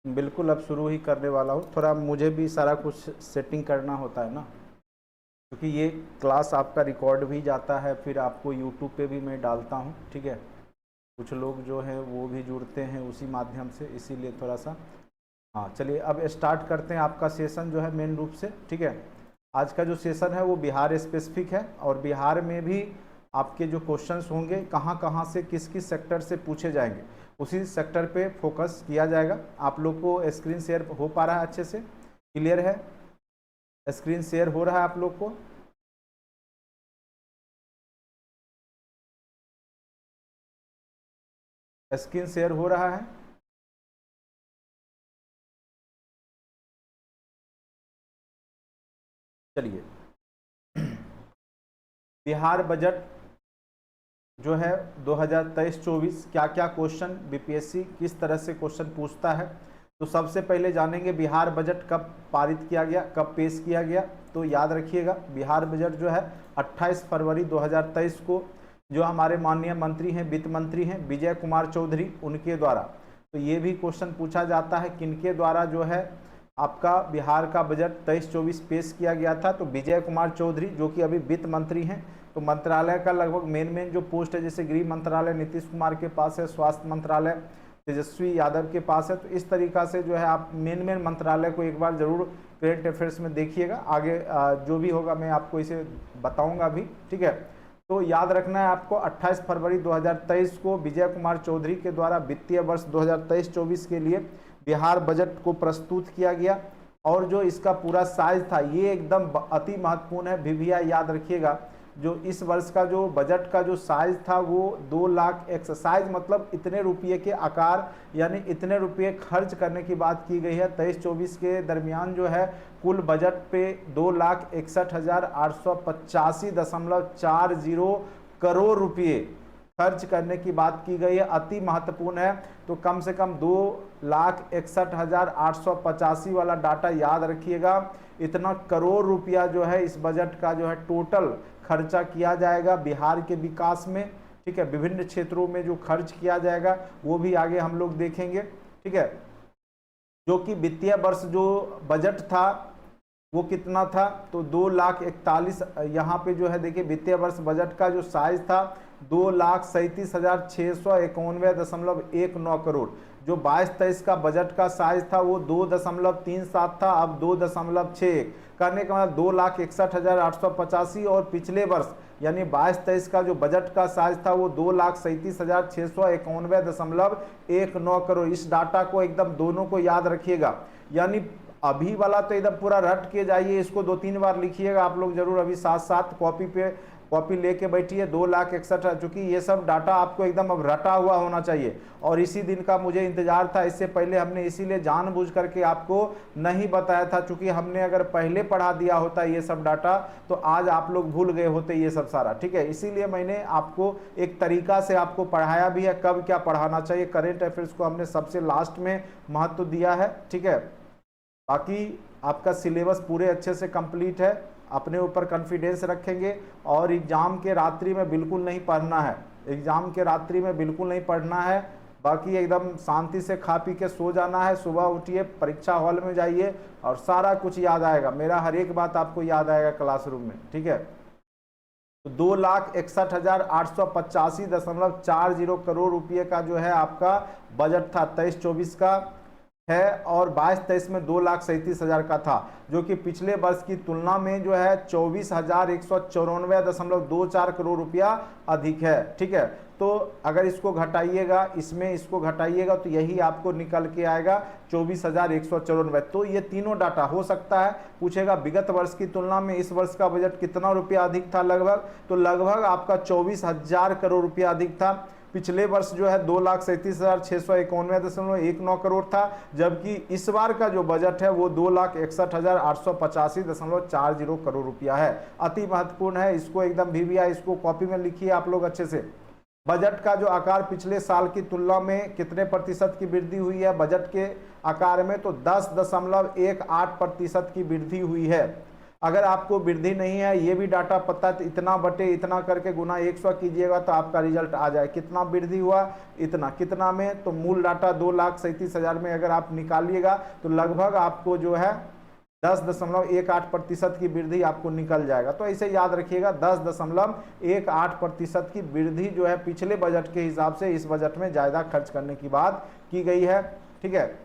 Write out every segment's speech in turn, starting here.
बिल्कुल अब शुरू ही करने वाला हूँ। थोड़ा मुझे भी सारा कुछ सेटिंग करना होता है ना, क्योंकि ये क्लास आपका रिकॉर्ड भी जाता है, फिर आपको यूट्यूब पे भी मैं डालता हूँ। ठीक है, कुछ लोग जो हैं वो भी जुड़ते हैं उसी माध्यम से, इसीलिए थोड़ा सा। हाँ चलिए अब स्टार्ट करते हैं आपका सेशन जो है मेन रूप से। ठीक है, आज का जो सेशन है वो बिहार स्पेसिफिक है, और बिहार में भी आपके जो क्वेश्चंस होंगे कहाँ कहाँ से किस किस सेक्टर से पूछे जाएंगे, उसी सेक्टर पे फोकस किया जाएगा। आप लोग को स्क्रीन शेयर हो पा रहा है, अच्छे से क्लियर है? स्क्रीन शेयर हो रहा है आप लोग को? स्क्रीन शेयर हो रहा है? चलिए, बिहार बजट जो है 2023-24 क्या क्या क्वेश्चन बीपीएससी किस तरह से क्वेश्चन पूछता है। तो सबसे पहले जानेंगे बिहार बजट कब पारित किया गया, कब पेश किया गया। तो याद रखिएगा, बिहार बजट जो है 28 फरवरी 2023 को जो हमारे माननीय मंत्री हैं, वित्त मंत्री हैं विजय कुमार चौधरी, उनके द्वारा। तो ये भी क्वेश्चन पूछा जाता है किनके द्वारा जो है आपका बिहार का बजट 23-24 पेश किया गया था। तो विजय कुमार चौधरी जो कि अभी वित्त मंत्री हैं। तो मंत्रालय का लगभग मेन जो पोस्ट है, जैसे गृह मंत्रालय नीतीश कुमार के पास है, स्वास्थ्य मंत्रालय तेजस्वी यादव के पास है। तो इस तरीका से जो है आप मेन मंत्रालय को एक बार जरूर करेंट अफेयर्स में देखिएगा। आगे जो भी होगा मैं आपको इसे बताऊंगा भी। ठीक है, तो याद रखना है आपको 28 फरवरी 2023 को विजय कुमार चौधरी के द्वारा वित्तीय वर्ष 2023-24 के लिए बिहार बजट को प्रस्तुत किया गया। और जो इसका पूरा साइज था ये एकदम अति महत्वपूर्ण है, भैया याद रखिएगा। जो इस वर्ष का जो बजट का जो साइज था वो 2 लाख एक्सरसाइज, मतलब इतने रुपये के आकार, यानी इतने रुपये खर्च करने की बात की गई है। 23-24 के दरमियान जो है कुल बजट पे 2,61,885.40 करोड़ रुपये खर्च करने की बात की गई है, अति महत्वपूर्ण है। तो कम से कम 2,61,885 वाला डाटा याद रखिएगा। इतना करोड़ रुपया जो है इस बजट का जो है टोटल खर्चा किया जाएगा बिहार के विकास में। ठीक है, विभिन्न क्षेत्रों में जो खर्च किया जाएगा वो भी आगे हम लोग देखेंगे। ठीक है, जो कि वित्तीय वर्ष जो बजट था वो कितना था, तो 2,41,000, यहाँ पे जो है देखिए वित्तीय वर्ष बजट का जो साइज था 2,37,691.19 करोड़। जो 22-23 का बजट का साइज था वो 2.37 था, अब 2.61 करने का मतलब 2,61,885। और पिछले वर्ष यानी 22-23 का जो बजट का साइज था वो 2,37,691.19 करोड़। इस डाटा को एकदम दोनों को याद रखिएगा। यानी अभी वाला तो एकदम पूरा रट के जाइए, इसको 2-3 बार लिखिएगा आप लोग जरूर, अभी साथ साथ कॉपी लेके बैठिए। 2,61,000, चूंकि ये सब डाटा आपको एकदम अब रटा हुआ होना चाहिए। और इसी दिन का मुझे इंतजार था, इससे पहले हमने इसीलिए जानबूझ करके आपको नहीं बताया था, चूंकि हमने अगर पहले पढ़ा दिया होता ये सब डाटा तो आज आप लोग भूल गए होते ये सब सारा। ठीक है, इसीलिए मैंने आपको एक तरीका से आपको पढ़ाया भी है, कब क्या पढ़ाना चाहिए। करेंट अफेयर्स को हमने सबसे लास्ट में महत्व दिया है। ठीक है, बाकी आपका सिलेबस पूरे अच्छे से कंप्लीट है, अपने ऊपर कॉन्फिडेंस रखेंगे। और एग्जाम के रात्रि में बिल्कुल नहीं पढ़ना है, एग्जाम के रात्रि में बिल्कुल नहीं पढ़ना है। बाकी एकदम शांति से खा पी के सो जाना है, सुबह उठिए परीक्षा हॉल में जाइए और सारा कुछ याद आएगा, मेरा हर एक बात आपको याद आएगा क्लासरूम में। ठीक है, तो 2,61,885.40 करोड़ रुपये का जो है आपका बजट था 23-24 का है। और 22-23 में 2,37,000 का था, जो कि पिछले वर्ष की तुलना में जो है 24,194.24 करोड़ रुपया अधिक है। ठीक है, तो अगर इसको घटाइएगा, इसमें इसको घटाइएगा तो यही आपको निकल के आएगा 24,194। तो ये तीनों डाटा हो सकता है पूछेगा विगत वर्ष की तुलना में इस वर्ष का बजट कितना रुपया अधिक था, लगभग तो लगभग आपका 24,000 करोड़ रुपया अधिक था। पिछले वर्ष जो है 2,37,691.19 करोड़ था, जबकि इस बार का जो बजट है वो 2,61,885.40 करोड़ रुपया है। अति महत्वपूर्ण है, इसको एकदम भीविया, इसको कॉपी में लिखिए आप लोग अच्छे से। बजट का जो आकार पिछले साल की तुलना में कितने प्रतिशत की वृद्धि हुई है बजट के आकार में, तो 10.18% की वृद्धि हुई है। अगर आपको वृद्धि नहीं है, ये भी डाटा पता है, तो इतना बटे इतना करके गुना 100 कीजिएगा तो आपका रिजल्ट आ जाए। कितना वृद्धि हुआ, इतना, कितना में, तो मूल डाटा 2,37,000 में अगर आप निकालिएगा तो लगभग आपको जो है 10.18% की वृद्धि आपको निकल जाएगा। तो ऐसे याद रखिएगा, 10.18% की वृद्धि जो है पिछले बजट के हिसाब से इस बजट में ज़्यादा खर्च करने की बात की गई है। ठीक है,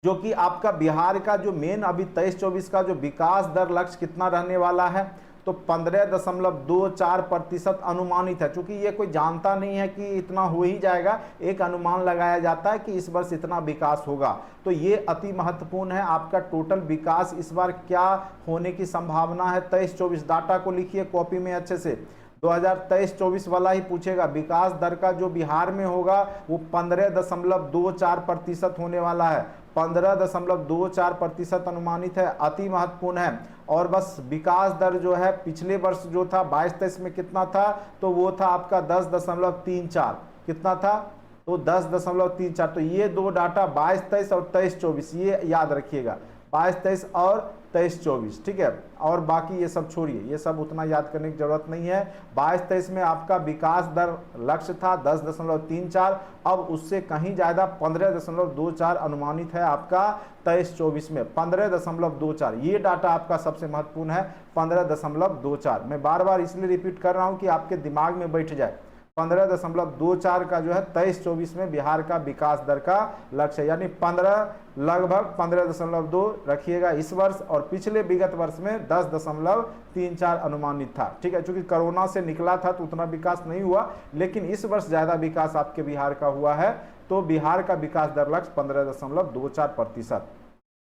जो कि आपका बिहार का जो मेन अभी 23-24 का जो विकास दर लक्ष्य कितना रहने वाला है, तो 15.24% अनुमानित है। चूंकि ये कोई जानता नहीं है कि इतना हो ही जाएगा, एक अनुमान लगाया जाता है कि इस वर्ष इतना विकास होगा। तो ये अति महत्वपूर्ण है। आपका टोटल विकास इस बार क्या होने की संभावना है, 23-24 डाटा को लिखिए कॉपी में अच्छे से, 2023-24 वाला ही पूछेगा। विकास दर का जो बिहार में होगा वो 15.24% होने वाला है, 15.24% अनुमानित है, अति महत्वपूर्ण है। और बस विकास दर जो है पिछले वर्ष जो था 22-23 में कितना था, तो वो था आपका 10.34। कितना था, तो 10.34। तो ये दो डाटा 22-23 और 23-24 ये याद रखिएगा, 22-23 और 23-24। ठीक है, और बाकी ये सब छोड़िए, ये सब उतना याद करने की जरूरत नहीं है। 22-23 में आपका विकास दर लक्ष्य था 10.34, अब उससे कहीं ज़्यादा 15.24 अनुमानित है आपका 23-24 में, 15.24। ये डाटा आपका सबसे महत्वपूर्ण है, 15.24। मैं बार बार इसलिए रिपीट कर रहा हूँ कि आपके दिमाग में बैठ जाए। 15.24 का जो है 23-24 में बिहार का विकास दर का लक्ष्य, यानी 15 लगभग 15.2 रखिएगा इस वर्ष, और पिछले विगत वर्ष में 10.34 अनुमानित था। ठीक है, चूंकि कोरोना से निकला था तो उतना विकास नहीं हुआ, लेकिन इस वर्ष ज्यादा विकास आपके बिहार का हुआ है। तो बिहार का विकास दर लक्ष्य 15.24%।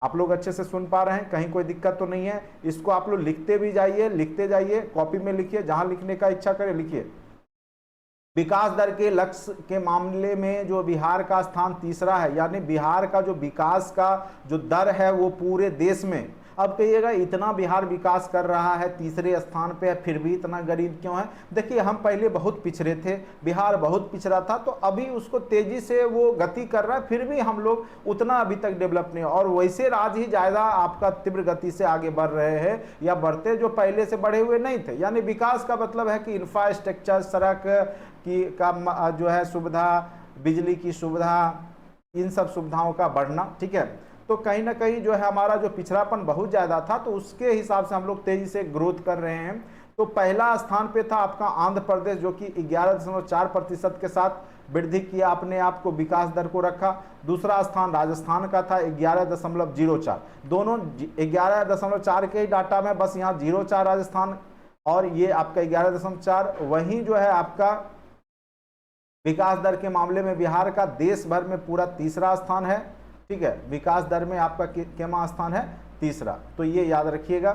आप लोग अच्छे से सुन पा रहे हैं, कहीं कोई दिक्कत तो नहीं है। इसको आप लोग लिखते भी जाइए, लिखते जाइए, कॉपी में लिखिए, जहां लिखने का इच्छा करे लिखिए। विकास दर के लक्ष्य के मामले में जो बिहार का स्थान तीसरा है, यानी बिहार का जो विकास का जो दर है वो पूरे देश में, अब कहिएगा इतना बिहार विकास कर रहा है, तीसरे स्थान पे है, फिर भी इतना गरीब क्यों है। देखिए, हम पहले बहुत पिछड़े थे, बिहार बहुत पिछड़ा था, तो अभी उसको तेजी से वो गति कर रहा है, फिर भी हम लोग उतना अभी तक डेवलप नहीं, और वैसे राज्य ही ज़्यादा आपका तीव्र गति से आगे बढ़ रहे हैं, या बढ़ते जो पहले से बढ़े हुए नहीं थे। यानी विकास का मतलब है कि इंफ्रास्ट्रक्चर, सड़क की का जो है सुविधा, बिजली की सुविधा, इन सब सुविधाओं का बढ़ना। ठीक है, तो कहीं ना कहीं जो है हमारा जो पिछड़ापन बहुत ज़्यादा था, तो उसके हिसाब से हम लोग तेजी से ग्रोथ कर रहे हैं। तो पहला स्थान पे था आपका आंध्र प्रदेश, जो कि 11.4% के साथ वृद्धि किया, अपने आप को विकास दर को रखा। दूसरा स्थान राजस्थान का था 11.04, दोनों 11.4 के ही डाटा में, बस यहाँ 0.4 राजस्थान और ये आपका 11.4। वहीं जो है आपका विकास दर के मामले में बिहार का देश भर में पूरा तीसरा स्थान है। ठीक है, विकास दर में आपका केमा स्थान है तीसरा, तो ये याद रखिएगा।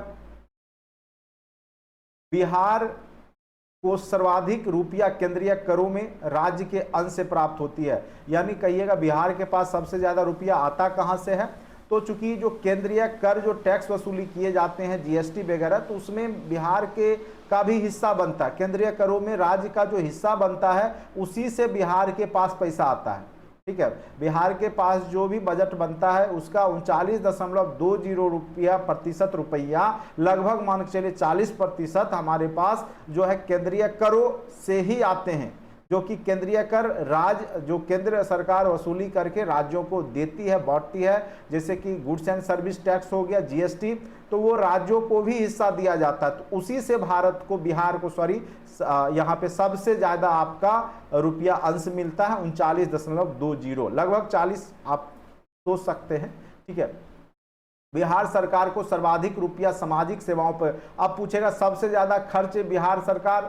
बिहार को सर्वाधिक रुपया केंद्रीय करों में राज्य के अंश से प्राप्त होती है, यानी कहिएगा बिहार के पास सबसे ज्यादा रुपया आता कहां से है, तो चूंकि जो केंद्रीय कर जो टैक्स वसूली किए जाते हैं जीएसटी वगैरह, तो उसमें बिहार के का भी हिस्सा बनता है। केंद्रीय करों में राज्य का जो हिस्सा बनता है उसी से बिहार के पास पैसा आता है। ठीक है, बिहार के पास जो भी बजट बनता है उसका 39.20 रुपया लगभग मान के चलिए 40% हमारे पास जो है केंद्रीय करों से ही आते हैं, जो कि केंद्रीय कर राज्य जो केंद्र सरकार वसूली करके राज्यों को देती है, बांटती है। जैसे कि गुड्स एंड सर्विस टैक्स हो गया, जीएसटी, तो वो राज्यों को भी हिस्सा दिया जाता है। तो उसी से भारत को, बिहार को सॉरी, यहाँ पे सबसे ज्यादा आपका रुपया अंश मिलता है, 39.20, लगभग 40 आप सोच सकते हैं। ठीक है, बिहार सरकार को सर्वाधिक रुपया सामाजिक सेवाओं पर, अब पूछेगा सबसे ज्यादा खर्च बिहार सरकार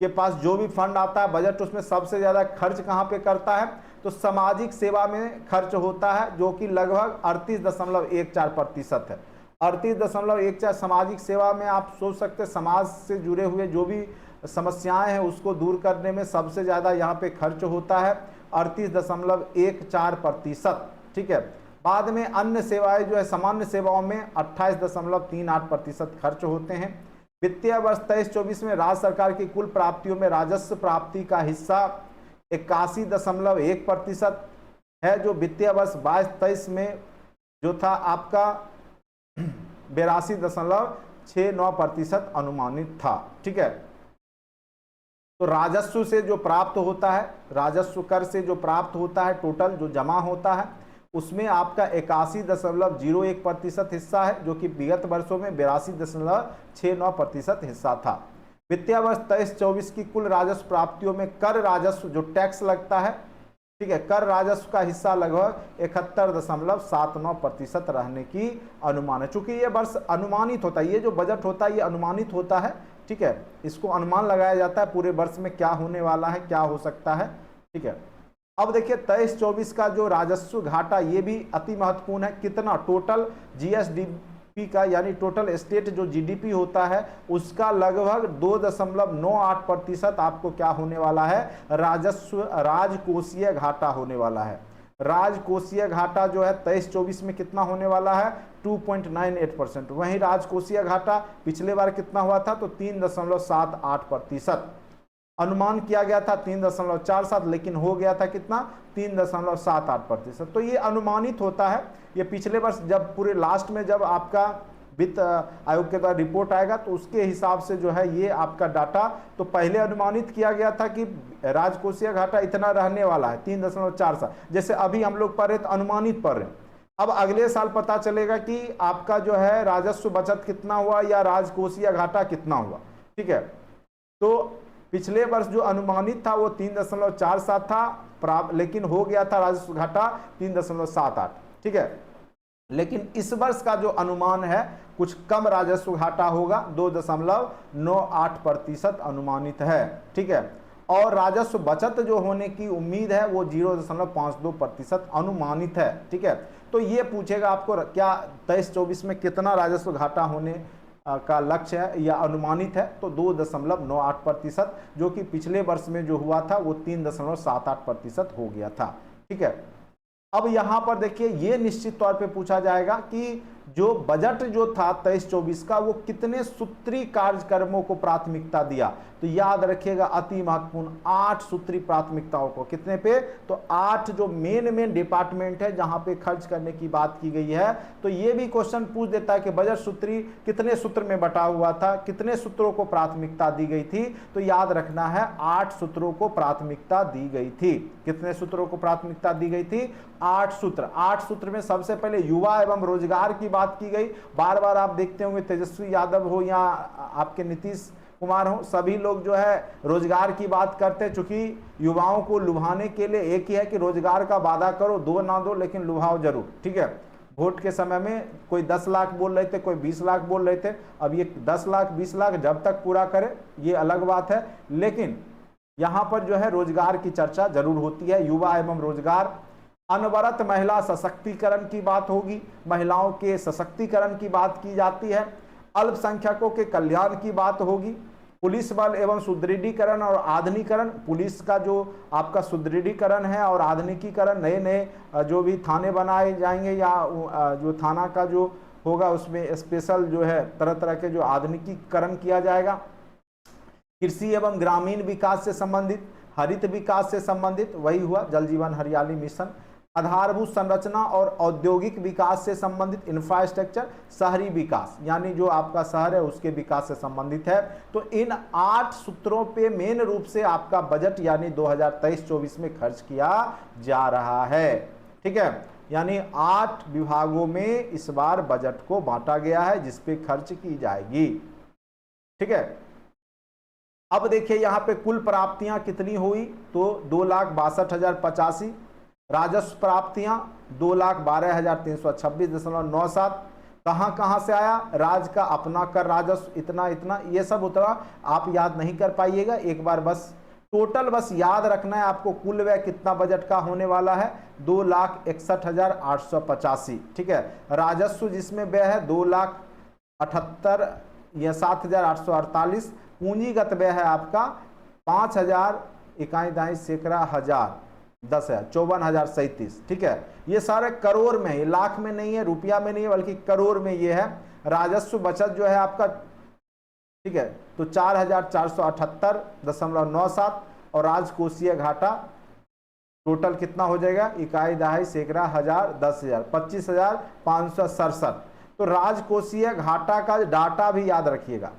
के पास जो भी फंड आता है बजट, उसमें सबसे ज्यादा खर्च कहां पे करता है, तो सामाजिक सेवा में खर्च होता है, जो कि लगभग 38.14% है। 38.14 सामाजिक सेवा में आप सोच सकते हैं समाज से जुड़े हुए जो भी समस्याएं हैं उसको दूर करने में सबसे ज्यादा यहाँ पे खर्च होता है, 38.14%। ठीक है, बाद में अन्य सेवाएं जो है सामान्य सेवाओं में 28.38% खर्च होते हैं। वित्तीय वर्ष 23-24 में राज्य सरकार की कुल प्राप्तियों में राजस्व प्राप्ति का हिस्सा 81.1% है, जो वित्तीय वर्ष 22-23 में जो था आपका 82.69% अनुमानित था। ठीक है, तो राजस्व से जो प्राप्त होता है, राजस्व कर से जो प्राप्त होता है, टोटल जो जमा होता है, उसमें आपका 81.01% हिस्सा है, जो कि विगत वर्षों में 82.69% हिस्सा था। वित्तीय वर्ष 23-24 की कुल राजस्व प्राप्तियों में कर राजस्व जो टैक्स लगता है, ठीक है, कर राजस्व का हिस्सा लगभग 71.79% रहने की अनुमान है। चूंकि ये वर्ष अनुमानित होता है, ये जो बजट होता है ये अनुमानित होता है। ठीक है, इसको अनुमान लगाया जाता है पूरे वर्ष में क्या होने वाला है, क्या हो सकता है। ठीक है, अब देखिए 23-24 का जो राजस्व घाटा ये भी अति महत्वपूर्ण है। कितना? टोटल जीएसडीपी का, यानी टोटल स्टेट जो जीडीपी होता है उसका लगभग 2.98% आपको क्या होने वाला है, राजस्व राजकोषीय घाटा होने वाला है। राजकोषीय घाटा जो है 23-24 में कितना होने वाला है, 2.98%। वहीं राजकोषीय घाटा पिछले बार कितना हुआ था, तो 3.78%। अनुमान किया गया था 3.47, लेकिन हो गया था कितना, 3.78%। तो ये अनुमानित होता है। ये पिछले वर्ष जब पूरे लास्ट में जब आपका वित्त आयोग के द्वारा रिपोर्ट आएगा तो उसके हिसाब से जो है ये आपका डाटा, तो पहले अनुमानित किया गया था कि राजकोषीय घाटा इतना रहने वाला है 3.47, जैसे अभी हम लोग पढ़ रहे तो अनुमानित पढ़ रहे हैं। अब अगले साल पता चलेगा कि आपका जो है राजस्व बचत कितना हुआ या राजकोषीय घाटा कितना हुआ। ठीक है, तो पिछले वर्ष जो अनुमानित था वो 3.47 था, लेकिन हो गया था राजस्व घाटा 3.78। ठीक है, लेकिन इस वर्ष का जो अनुमान है कुछ कम राजस्व घाटा होगा, 2.98% अनुमानित है। ठीक है, और राजस्व बचत जो होने की उम्मीद है वो 0.52% अनुमानित है। ठीक है, तो ये पूछेगा आपको क्या 23-24 में कितना राजस्व घाटा होने का लक्ष्य है या अनुमानित है, तो 2.98%, जो कि पिछले वर्ष में जो हुआ था वो 3.78% हो गया था। ठीक है, अब यहां पर देखिए ये निश्चित तौर पे पूछा जाएगा कि जो बजट जो था 23-24 का वो कितने सूत्री कार्यक्रमों को प्राथमिकता दिया। तो याद रखिएगा अति महत्वपूर्ण 8 सूत्री प्राथमिकताओं को, कितने पे, तो 8 जो मेन डिपार्टमेंट है जहां पे खर्च करने की बात की गई है। तो ये भी क्वेश्चन पूछ देता है कि बजट सूत्री कितने सूत्र में बटा हुआ था, कितने सूत्रों को प्राथमिकता दी गई थी। तो याद रखना है 8 सूत्रों को प्राथमिकता दी गई थी। कितने सूत्रों को प्राथमिकता दी गई थी, 8 सूत्र। 8 सूत्र में सबसे पहले युवा एवं रोजगार की बात की गई। बार बार आप देखते होंगे तेजस्वी यादव हो या आपके नीतीश कुमार हो, सभी लोग जो है रोजगार की बात करते हैं। चूंकि युवाओं को लुभाने के लिए एक ही है कि रोजगार का वादा करो, दो ना दो लेकिन लुभाओ जरूर। ठीक है, वोट के समय में कोई 10 लाख बोल रहे थे, कोई 20 लाख बोल रहे थे। अब ये 10 लाख 20 लाख जब तक पूरा करे ये अलग बात है, लेकिन यहां पर जो है रोजगार की चर्चा जरूर होती है। युवा एवं रोजगार, अनवरत महिला सशक्तिकरण की बात होगी, महिलाओं के सशक्तिकरण की बात की जाती है। अल्पसंख्यकों के कल्याण की बात होगी। पुलिस बल एवं सुदृढ़ीकरण और आधुनिकीकरण, पुलिस का जो आपका सुदृढ़ीकरण है और आधुनिकीकरण, नए नए जो भी थाने बनाए जाएंगे या जो थाना का जो होगा उसमें स्पेशल जो है तरह तरह के जो आधुनिकीकरण किया जाएगा। कृषि एवं ग्रामीण विकास से संबंधित, हरित विकास से संबंधित, वही हुआ जल जीवन हरियाली मिशन। आधारभूत संरचना और औद्योगिक विकास से संबंधित इंफ्रास्ट्रक्चर, शहरी विकास यानी जो आपका शहर है उसके विकास से संबंधित है। तो इन 8 सूत्रों पे मेन रूप से आपका बजट यानी 2023-24 में खर्च किया जा रहा है। ठीक है, यानी 8 विभागों में इस बार बजट को बांटा गया है जिसपे खर्च की जाएगी। ठीक है, अब देखिए यहाँ पे कुल प्राप्तियां कितनी हुई, तो 2,62,085। राजस्व प्राप्तियां 2,12,326.97। कहां कहां से आया, राज्य का अपना कर राजस्व इतना इतना, ये सब उतना आप याद नहीं कर पाइएगा। एक बार बस टोटल बस याद रखना है आपको, कुल व्यय कितना बजट का होने वाला है, 2,61,885। ठीक है, राजस्व जिसमें व्यय है 2,78,000 या 7,848। पूंजीगत व्यय है आपका 5,000 इकाई दाई सैकड़ा हजार 10,000 54,037। ठीक है, ये सारे करोड़ में है, लाख में नहीं है, रुपया में नहीं है, बल्कि करोड़ में ये है। राजस्व बचत जो है आपका, ठीक है, तो 4,478.97 और राजकोषीय घाटा टोटल कितना हो जाएगा, इकाई दहाई सैकड़ा हजार 10,000 25,567। तो राजकोषीय घाटा का डाटा भी याद रखिएगा,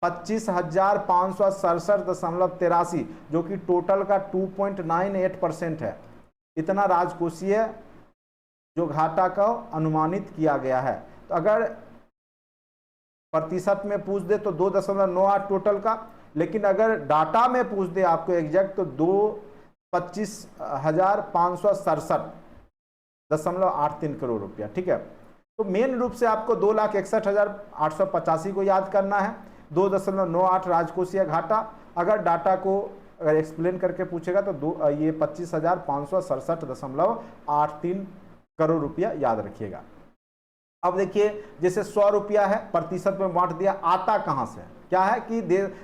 25,567.83, जो कि टोटल का 2.98% है। इतना राजकोषीय जो घाटा का अनुमानित किया गया है। तो अगर प्रतिशत में पूछ दे तो 2.98 टोटल का, लेकिन अगर डाटा में पूछ दे आपको एग्जैक्ट तो 25,567.83 करोड़ रुपया। ठीक है, तो मेन रूप से आपको 2,61,885 को याद करना है, 2.98 राजकोषीय घाटा। अगर डाटा को अगर एक्सप्लेन करके पूछेगा तो ये 25,567.83 करोड़ रुपया याद रखिएगा। अब देखिए, जैसे 100 रुपया है, प्रतिशत में बांट दिया, आता कहां से है? क्या है कि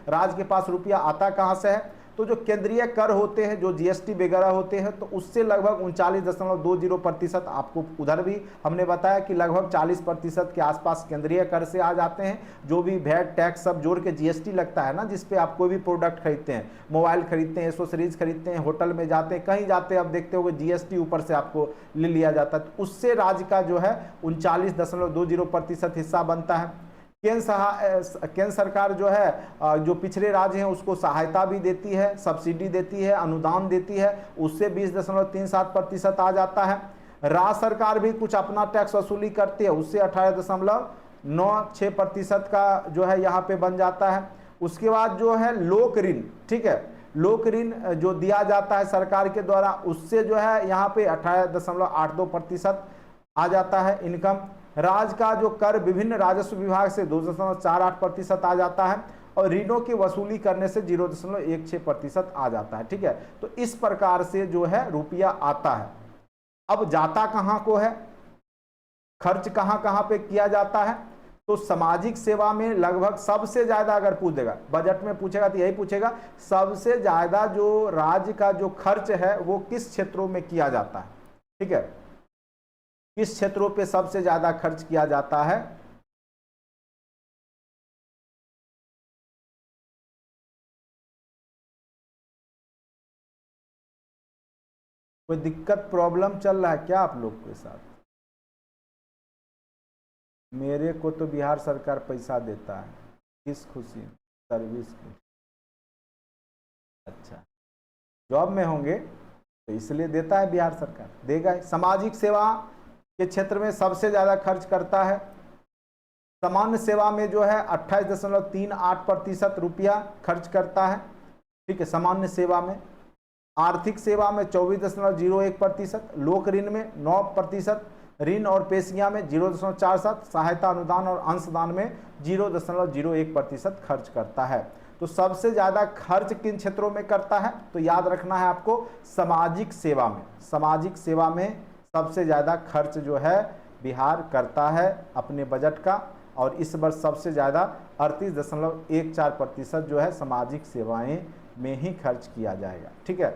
राज्य के पास रुपया आता कहां से है? तो जो केंद्रीय कर होते हैं, जो जीएसटी वगैरह होते हैं, तो उससे लगभग 39.20% आपको उधर भी हमने बताया कि लगभग 40% के आसपास केंद्रीय कर से आ जाते हैं। जो भी वैट टैक्स सब जोड़ के जीएसटी लगता है ना, जिसपे आप कोई भी प्रोडक्ट खरीदते हैं, मोबाइल खरीदते हैं, एसेसरीज खरीदते हैं, होटल में जाते हैं, कहीं जाते हैं, अब देखते हो जीएसटी ऊपर से आपको ले लिया जाता है। तो उससे राज्य का जो है 39.20% हिस्सा बनता है। केंद्र सरकार जो है, जो पिछड़े राज्य हैं उसको सहायता भी देती है, सब्सिडी देती है, अनुदान देती है, उससे 20.37% आ जाता है। राज्य सरकार भी कुछ अपना टैक्स वसूली करती है, उससे 18.96% का जो है यहाँ पे बन जाता है। उसके बाद जो है लोक ऋण, ठीक है, लोक ऋण जो दिया जाता है सरकार के द्वारा, उससे जो है यहाँ पे 18.82% आ जाता है इनकम। राज्य का जो कर विभिन्न राजस्व विभाग से 2.48% आ जाता है, और ऋणों की वसूली करने से 0.16% आ जाता है। ठीक है, तो इस प्रकार से जो है रुपया आता है। अब जाता कहां को है, खर्च कहां कहां पे किया जाता है? तो सामाजिक सेवा में लगभग सबसे ज्यादा, अगर पूछ देगा बजट में पूछेगा तो यही पूछेगा, सबसे ज्यादा जो राज्य का जो खर्च है वो किस क्षेत्रों में किया जाता है? ठीक है, किस क्षेत्रों पे सबसे ज्यादा खर्च किया जाता है? कोई दिक्कत प्रॉब्लम चल रहा है क्या आप लोग के साथ? मेरे को तो बिहार सरकार पैसा देता है, किस खुशी? सर्विस की। अच्छा, जॉब में होंगे तो इसलिए देता है बिहार सरकार, देगा। सामाजिक सेवा के क्षेत्र में सबसे ज्यादा खर्च करता है। सामान्य सेवा में जो है 28.38% रुपया खर्च करता है। ठीक है, सामान्य सेवा में। आर्थिक सेवा में 24.01%, लोक ऋण में 9%, ऋण और पेशियां में 0.47, सहायता अनुदान और अंशदान में 0.01% खर्च करता है। तो सबसे ज्यादा खर्च किन क्षेत्रों में करता है? तो याद रखना है आपको, सामाजिक सेवा में। सामाजिक सेवा में सबसे ज्यादा खर्च जो है बिहार करता है अपने बजट का, और इस वर्ष सबसे ज्यादा 38.14% जो है सामाजिक सेवाएं में ही खर्च किया जाएगा। ठीक है,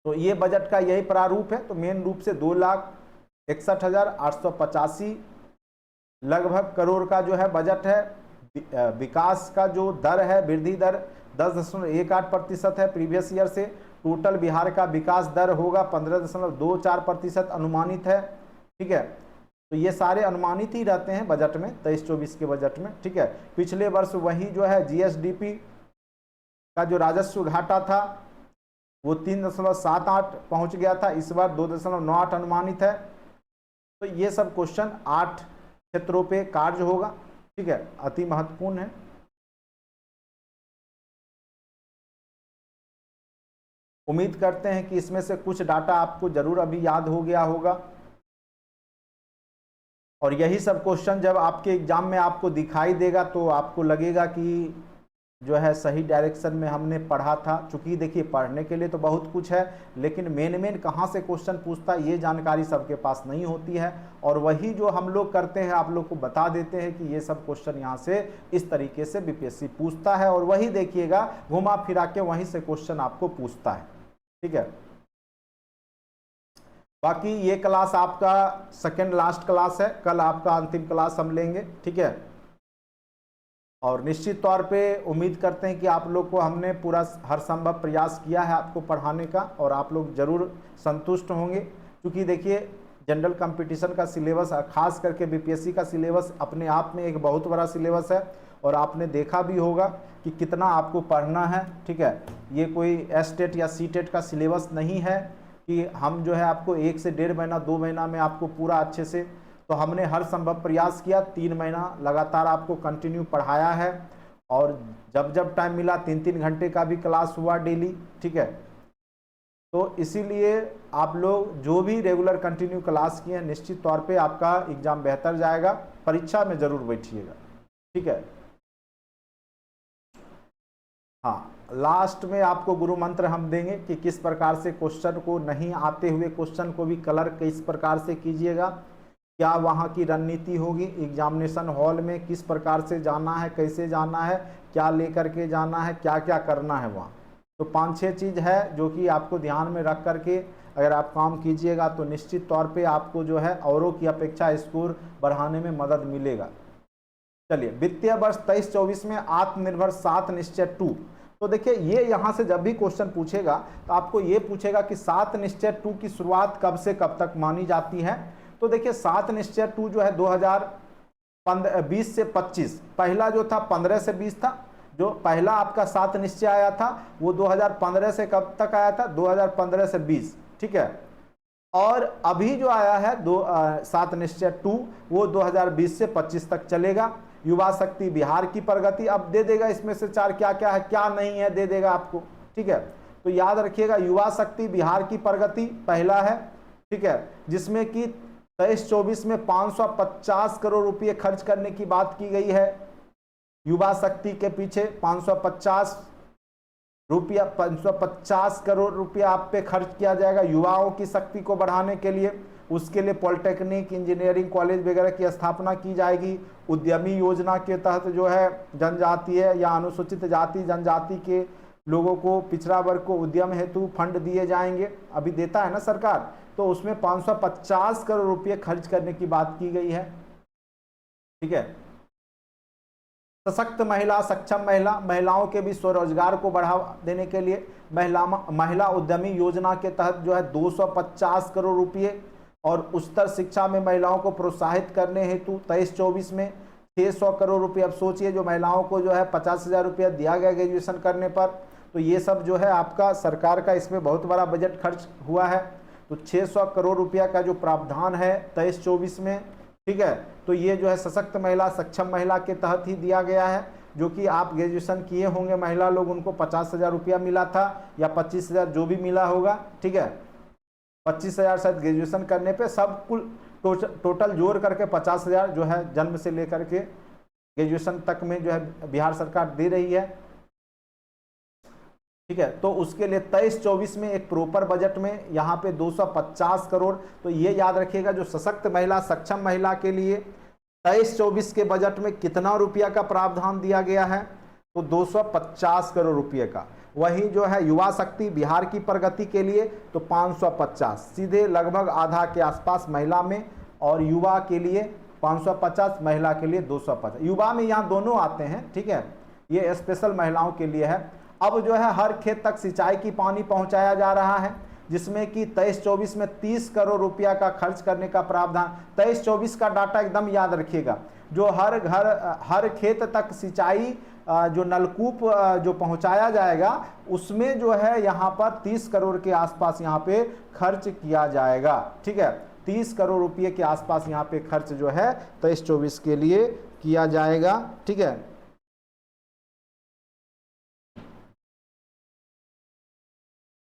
तो ये बजट का यही प्रारूप है। तो मेन रूप से 2,61,885 लगभग करोड़ का जो है बजट है। विकास का जो दर है, वृद्धि दर 10.18% है प्रीवियस ईयर से। टोटल बिहार का विकास दर होगा 15.24% अनुमानित है। ठीक है, तो ये सारे अनुमानित ही रहते हैं बजट में, 23-24 के बजट में। ठीक है, पिछले वर्ष वही जो है जीएसडीपी का जो राजस्व घाटा था वो 3.78 पहुंच गया था, इस बार 2.98 अनुमानित है। तो ये सब क्वेश्चन 8 क्षेत्रों पे कार्य होगा। ठीक है, अति महत्वपूर्ण है। उम्मीद करते हैं कि इसमें से कुछ डाटा आपको जरूर अभी याद हो गया होगा, और यही सब क्वेश्चन जब आपके एग्जाम में आपको दिखाई देगा तो आपको लगेगा कि जो है सही डायरेक्शन में हमने पढ़ा था। चूंकि देखिए, पढ़ने के लिए तो बहुत कुछ है, लेकिन मेन कहाँ से क्वेश्चन पूछता है ये जानकारी सबके पास नहीं होती है, और वही जो हम लोग करते हैं आप लोग को बता देते हैं कि ये सब क्वेश्चन यहाँ से इस तरीके से बीपीएससी पूछता है, और वही देखिएगा घुमा फिरा के वहीं से क्वेश्चन आपको पूछता है। ठीक है, बाकी ये क्लास आपका सेकेंड लास्ट क्लास है, कल आपका अंतिम क्लास हम लेंगे। ठीक है, और निश्चित तौर पे उम्मीद करते हैं कि आप लोग को हमने पूरा हर संभव प्रयास किया है आपको पढ़ाने का, और आप लोग जरूर संतुष्ट होंगे। क्योंकि देखिए, जनरल कंपटीशन का सिलेबस, खास करके बीपीएससी का सिलेबस अपने आप में एक बहुत बड़ा सिलेबस है और आपने देखा भी होगा कि कितना आपको पढ़ना है। ठीक है, ये कोई एसटेट या सीटेट का सिलेबस नहीं है कि हम जो है आपको 1 से 1.5 महीना 2 महीना में आपको पूरा अच्छे से, तो हमने हर संभव प्रयास किया, 3 महीना लगातार आपको कंटिन्यू पढ़ाया है और जब जब टाइम मिला 3-3 घंटे का भी क्लास हुआ डेली। ठीक है, तो इसीलिए आप लोग जो भी रेगुलर कंटिन्यू क्लास किए हैं, निश्चित तौर पे आपका एग्जाम बेहतर जाएगा, परीक्षा में जरूर बैठिएगा। ठीक है, हाँ, लास्ट में आपको गुरु मंत्र हम देंगे कि किस प्रकार से क्वेश्चन को, नहीं आते हुए क्वेश्चन को भी कलर किस प्रकार से कीजिएगा, क्या वहाँ की रणनीति होगी एग्जामिनेशन हॉल में, किस प्रकार से जाना है, कैसे जाना है, क्या लेकर के जाना है, क्या क्या करना है वहाँ। तो 5-6 चीज़ है जो कि आपको ध्यान में रख करके अगर आप काम कीजिएगा तो निश्चित तौर पे आपको जो है औरों की अपेक्षा स्कोर बढ़ाने में मदद मिलेगा। चलिए, वित्तीय वर्ष 23-24 में आत्मनिर्भर 7 निश्चय 2। तो देखिए, ये यहाँ से जब भी क्वेश्चन पूछेगा तो आपको ये पूछेगा कि 7 निश्चय 2 की शुरुआत कब से कब तक मानी जाती है। तो देखिए, 7 निश्चय 2 जो है 2020 से 25, पहला जो था 15 से 20 था। जो पहला आपका 7 निश्चय आया था वो 2015 से कब तक आया था, 2015 से 20। ठीक है, और अभी जो आया है 7 निश्चय 2 वो 2020 से 25 तक चलेगा। युवा शक्ति बिहार की प्रगति, अब दे देगा इसमें से 4 क्या क्या है क्या नहीं है, दे देगा आपको। ठीक है, तो याद रखिएगा, युवा शक्ति बिहार की प्रगति पहला है। ठीक है, जिसमें कि 23-24 में 550 करोड़ रुपये खर्च करने की बात की गई है। युवा शक्ति के पीछे 550 करोड़ रुपया आप पे खर्च किया जाएगा युवाओं की शक्ति को बढ़ाने के लिए। उसके लिए पॉलिटेक्निक, इंजीनियरिंग कॉलेज वगैरह की स्थापना की जाएगी। उद्यमी योजना के तहत जो है जनजातीय या अनुसूचित जाति जनजाति के लोगों को, पिछड़ा वर्ग को उद्यम हेतु फंड दिए जाएंगे, अभी देता है ना सरकार, तो उसमें 550 करोड़ रुपये खर्च करने की बात की गई है। ठीक है, सशक्त महिला, सक्षम महिला, महिलाओं के भी स्वरोजगार को बढ़ावा देने के लिए महिला उद्यमी योजना के तहत जो है 250 करोड़ रुपये, और उच्चतर शिक्षा में महिलाओं को प्रोत्साहित करने हेतु 23-24 में 600 करोड़ रुपये। अब सोचिए, जो महिलाओं को जो है 50,000 रुपया दिया गया ग्रेजुएशन करने पर, तो ये सब जो है आपका सरकार का इसमें बहुत बड़ा बजट खर्च हुआ है। तो 600 करोड़ रुपया का जो प्रावधान है 23-24 में, ठीक है, तो ये जो है सशक्त महिला, सक्षम महिला के तहत ही दिया गया है। जो कि आप ग्रेजुएशन किए होंगे महिला लोग, उनको 50,000 रुपया मिला था या 25,000 जो भी मिला होगा। ठीक है, 25,000 शायद ग्रेजुएशन करने पे, सब कुल टोटल जोड़ करके 50,000 जो है जन्म से लेकर के ग्रेजुएशन तक में जो है बिहार सरकार दे रही है। ठीक है, तो उसके लिए 23-24 में एक प्रॉपर बजट में यहाँ पे 250 करोड़। तो ये याद रखिएगा, जो सशक्त महिला, सक्षम महिला के लिए 23-24 के बजट में कितना रुपया का प्रावधान दिया गया है, तो 250 करोड़ रुपये का। वही जो है युवा शक्ति बिहार की प्रगति के लिए तो 550, सीधे लगभग आधा के आसपास महिला में, और युवा के लिए 550, महिला के लिए 250। युवा में यहाँ दोनों आते हैं। ठीक है, ये स्पेशल महिलाओं के लिए है। अब जो है हर खेत तक सिंचाई की पानी पहुंचाया जा रहा है, जिसमें कि 23-24 में 30 करोड़ रुपया का खर्च करने का प्रावधान। 23-24 का डाटा एकदम याद रखिएगा, जो हर घर, हर खेत तक सिंचाई जो नलकूप जो पहुंचाया जाएगा, उसमें जो है यहाँ पर 30 करोड़ के आसपास यहाँ पे खर्च किया जाएगा। ठीक है, 30 करोड़ रुपये के आसपास यहाँ पे खर्च जो है 23-24 के लिए किया जाएगा। ठीक है,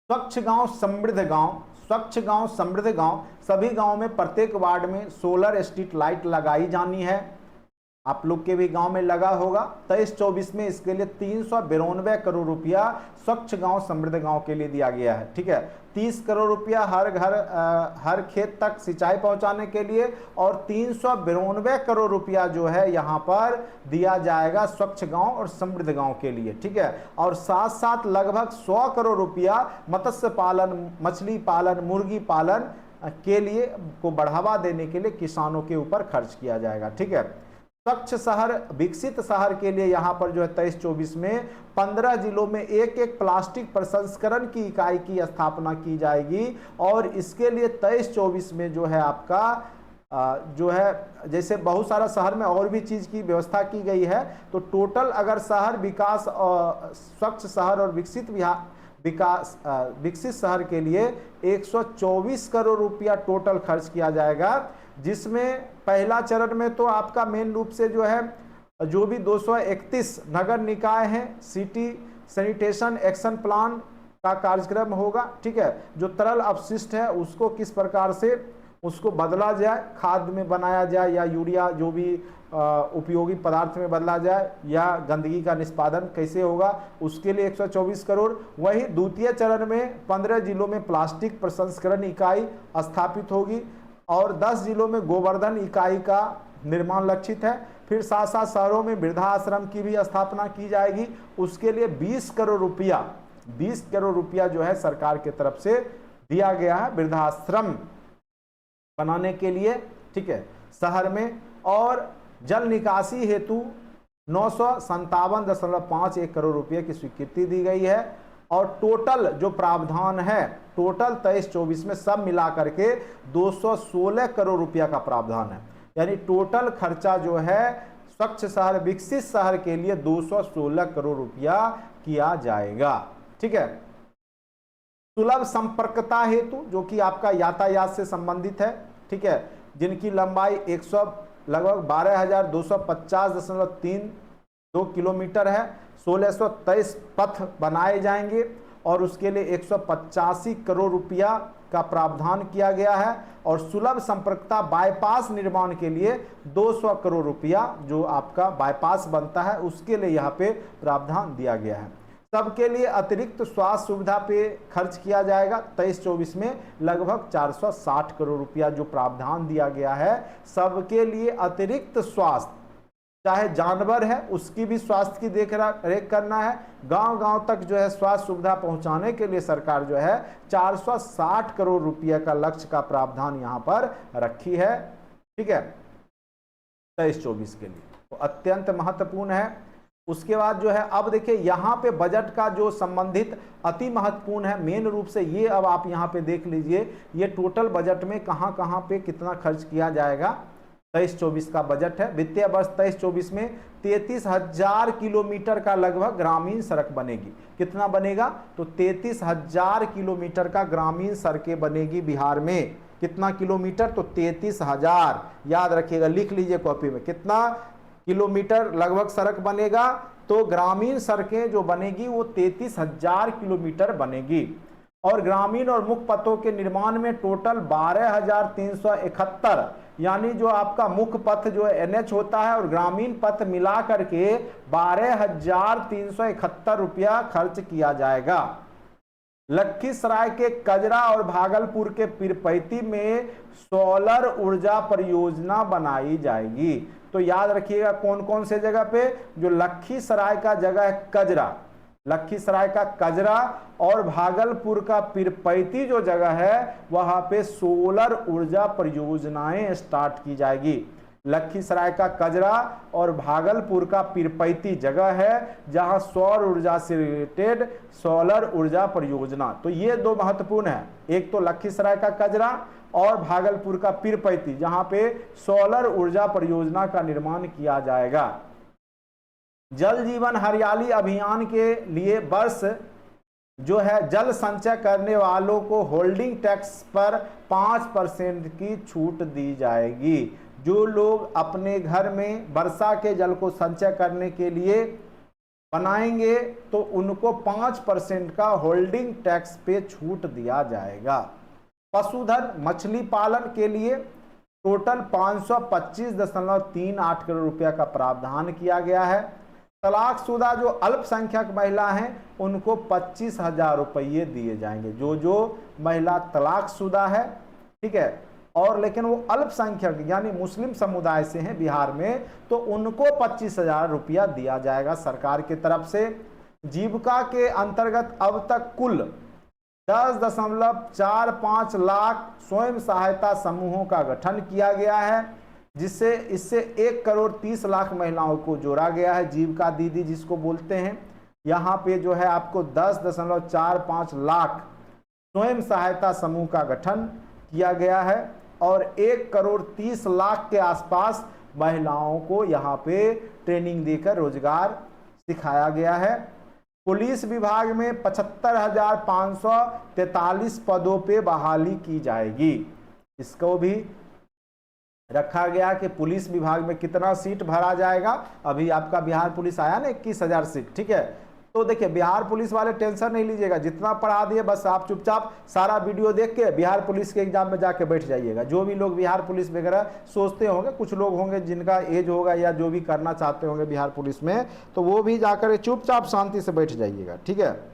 स्वच्छ गांव समृद्ध गांव, स्वच्छ गांव समृद्ध गांव, सभी गांव में प्रत्येक वार्ड में सोलर स्ट्रीट लाइट लगाई जानी है। आप लोग के भी गांव में लगा होगा। 23-24 में इसके लिए 392 करोड़ रुपया स्वच्छ गांव समृद्ध गांव के लिए दिया गया है। ठीक है, 30 करोड़ रुपया हर घर, हर खेत तक सिंचाई पहुंचाने के लिए, और 392 करोड़ रुपया जो है यहाँ पर दिया जाएगा स्वच्छ गांव और समृद्ध गांव के लिए। ठीक है, और साथ साथ लगभग 100 करोड़ रुपया मत्स्य पालन, मछली पालन, मुर्गी पालन के लिए को बढ़ावा देने के लिए किसानों के ऊपर खर्च किया जाएगा। ठीक है, स्वच्छ शहर विकसित शहर के लिए यहाँ पर जो है 23-24 में 15 जिलों में एक एक प्लास्टिक प्रसंस्करण की इकाई की स्थापना की जाएगी। और इसके लिए 23-24 में जो है आपका जो है जैसे बहुत सारा शहर में और भी चीज़ की व्यवस्था की गई है, तो टोटल अगर शहर विकास स्वच्छ शहर और विकसित शहर के लिए 124 करोड़ रुपया टोटल खर्च किया जाएगा, जिसमें पहला चरण में तो आपका मेन रूप से जो है जो भी 231 नगर निकाय हैं, सिटी सैनिटेशन एक्शन प्लान का कार्यक्रम होगा। ठीक है, जो तरल अपशिष्ट है उसको किस प्रकार से उसको बदला जाए, खाद में बनाया जाए या यूरिया जो भी उपयोगी पदार्थ में बदला जाए, या गंदगी का निष्पादन कैसे होगा, उसके लिए 124 करोड़। वही द्वितीय चरण में 15 जिलों में प्लास्टिक प्रसंस्करण इकाई स्थापित होगी और 10 जिलों में गोवर्धन इकाई का निर्माण लक्षित है। फिर साथ साथ शहरों में वृद्धाश्रम की भी स्थापना की जाएगी, उसके लिए 20 करोड़ रुपया जो है सरकार की तरफ से दिया गया है वृद्धाश्रम बनाने के लिए। ठीक है, शहर में। और जल निकासी हेतु 957.51 करोड़ रुपये की स्वीकृति दी गई है। और टोटल जो प्रावधान है टोटल 23-24 में सब मिला करके 216 करोड़ रुपया का प्रावधान है। यानी टोटल खर्चा जो है स्वच्छ शहर विकसित शहर के लिए 216 करोड़ रुपया किया जाएगा। ठीक है, सुलभ संपर्कता हेतु जो कि आपका यातायात से संबंधित है। ठीक है, जिनकी लंबाई लगभग 12,250.32 किलोमीटर है, 1623 पथ बनाए जाएंगे और उसके लिए 185 करोड़ रुपया का प्रावधान किया गया है। और सुलभ संपर्कता बाईपास निर्माण के लिए 200 करोड़ रुपया जो आपका बाईपास बनता है उसके लिए यहाँ पे प्रावधान दिया गया है। सबके लिए अतिरिक्त स्वास्थ्य सुविधा पे खर्च किया जाएगा। 23-24 में लगभग 460 करोड़ रुपया जो प्रावधान दिया गया है सबके लिए अतिरिक्त स्वास्थ्य, चाहे जानवर है उसकी भी स्वास्थ्य की देख रेख करना है, गांव-गांव तक जो है स्वास्थ्य सुविधा पहुंचाने के लिए सरकार जो है 460 करोड़ रुपया का लक्ष्य का प्रावधान यहां पर रखी है। ठीक है, 23-24 के लिए तो अत्यंत महत्वपूर्ण है। उसके बाद जो है अब देखिए यहाँ पे बजट का जो संबंधित अति महत्वपूर्ण है मेन रूप से ये, अब आप यहाँ पे देख लीजिए ये टोटल बजट में कहाँ कहाँ पे कितना खर्च किया जाएगा। 23-24 का बजट है, वित्तीय वर्ष 23-24 में 33,000 किलोमीटर का लगभग ग्रामीण सड़क बनेगी। कितना बनेगा? तो 33,000 किलोमीटर का ग्रामीण सड़कें बनेगी बिहार में। कितना किलोमीटर? तो 33,000, याद रखिएगा, लिख लीजिए कॉपी में, कितना किलोमीटर लगभग सड़क बनेगा। तो ग्रामीण सड़कें जो बनेगी वो 33,000 किलोमीटर बनेगी। और ग्रामीण और मुख्य पथों के निर्माण में टोटल 12,371, यानी जो आपका मुख्य पथ जो NH होता है और ग्रामीण पथ मिला करके 12,371 रुपया खर्च किया जाएगा। लखीसराय के कजरा और भागलपुर के पीरपैती में सोलर ऊर्जा परियोजना बनाई जाएगी। तो याद रखिएगा कौन कौन से जगह पे, जो लखीसराय का जगह है कजरा, लखीसराय का कजरा और भागलपुर का पीरपैती जो जगह है वहां पे सोलर ऊर्जा परियोजनाएं स्टार्ट की जाएगी। लखीसराय का कजरा और भागलपुर का पीरपैती जगह है जहां सौर ऊर्जा से रिलेटेड सोलर ऊर्जा परियोजना, तो ये दो महत्वपूर्ण है। एक तो लखीसराय का कजरा और भागलपुर का पीरपैती जहां पे सोलर ऊर्जा परियोजना का निर्माण किया जाएगा। जल जीवन हरियाली अभियान के लिए वर्ष जो है जल संचय करने वालों को होल्डिंग टैक्स पर 5% की छूट दी जाएगी। जो लोग अपने घर में वर्षा के जल को संचय करने के लिए बनाएंगे तो उनको 5% का होल्डिंग टैक्स पे छूट दिया जाएगा। पशुधन मछली पालन के लिए टोटल 525.38 करोड़ रुपया का प्रावधान किया गया है। तलाकशुदा जो अल्पसंख्यक महिला हैं उनको 25,000 रुपये दिए जाएंगे। जो महिला तलाकशुदा है, ठीक है, और लेकिन वो अल्पसंख्यक यानी मुस्लिम समुदाय से हैं बिहार में, तो उनको 25,000 रुपया दिया जाएगा सरकार की तरफ से। जीविका के अंतर्गत अब तक कुल 10.45 लाख स्वयं सहायता समूहों का गठन किया गया है। जिससे इससे 1,30,00,000 महिलाओं को जोड़ा गया है। जीविका दीदी जिसको बोलते हैं, यहाँ पे जो है आपको 10.45 लाख स्वयं सहायता समूह का गठन किया गया है और 1,30,00,000 के आसपास महिलाओं को यहाँ पे ट्रेनिंग देकर रोजगार सिखाया गया है। पुलिस विभाग में 75,543 पदों पे बहाली की जाएगी। इसको भी रखा गया कि पुलिस विभाग में कितना सीट भरा जाएगा। अभी आपका बिहार पुलिस आया ना 21,000 सीट, ठीक है। तो देखिए बिहार पुलिस वाले टेंशन नहीं लीजिएगा, जितना पढ़ा दिए बस आप चुपचाप सारा वीडियो देख के बिहार पुलिस के एग्जाम में जाके बैठ जाइएगा। जो भी लोग बिहार पुलिस वगैरह सोचते होंगे, कुछ लोग होंगे जिनका एज होगा या जो भी करना चाहते होंगे बिहार पुलिस में, तो वो भी जाकर चुपचाप शांति से बैठ जाइएगा, ठीक है।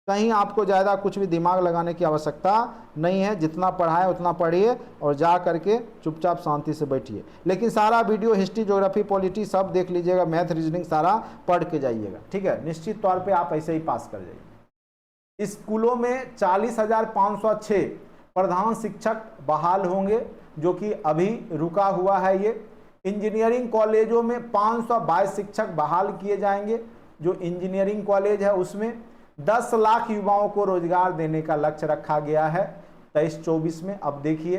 कहीं आपको ज़्यादा कुछ भी दिमाग लगाने की आवश्यकता नहीं है। जितना पढ़ाए उतना पढ़िए और जा करके चुपचाप शांति से बैठिए। लेकिन सारा वीडियो हिस्ट्री, ज्योग्राफी, पॉलिटी सब देख लीजिएगा, मैथ, रीजनिंग सारा पढ़ के जाइएगा, ठीक है। निश्चित तौर पे आप ऐसे ही पास कर जाइए। स्कूलों में 40,506 प्रधान शिक्षक बहाल होंगे, जो कि अभी रुका हुआ है ये। इंजीनियरिंग कॉलेजों में 522 शिक्षक बहाल किए जाएंगे। जो इंजीनियरिंग कॉलेज है उसमें 10 लाख युवाओं को रोजगार देने का लक्ष्य रखा गया है 23-24 में। अब देखिए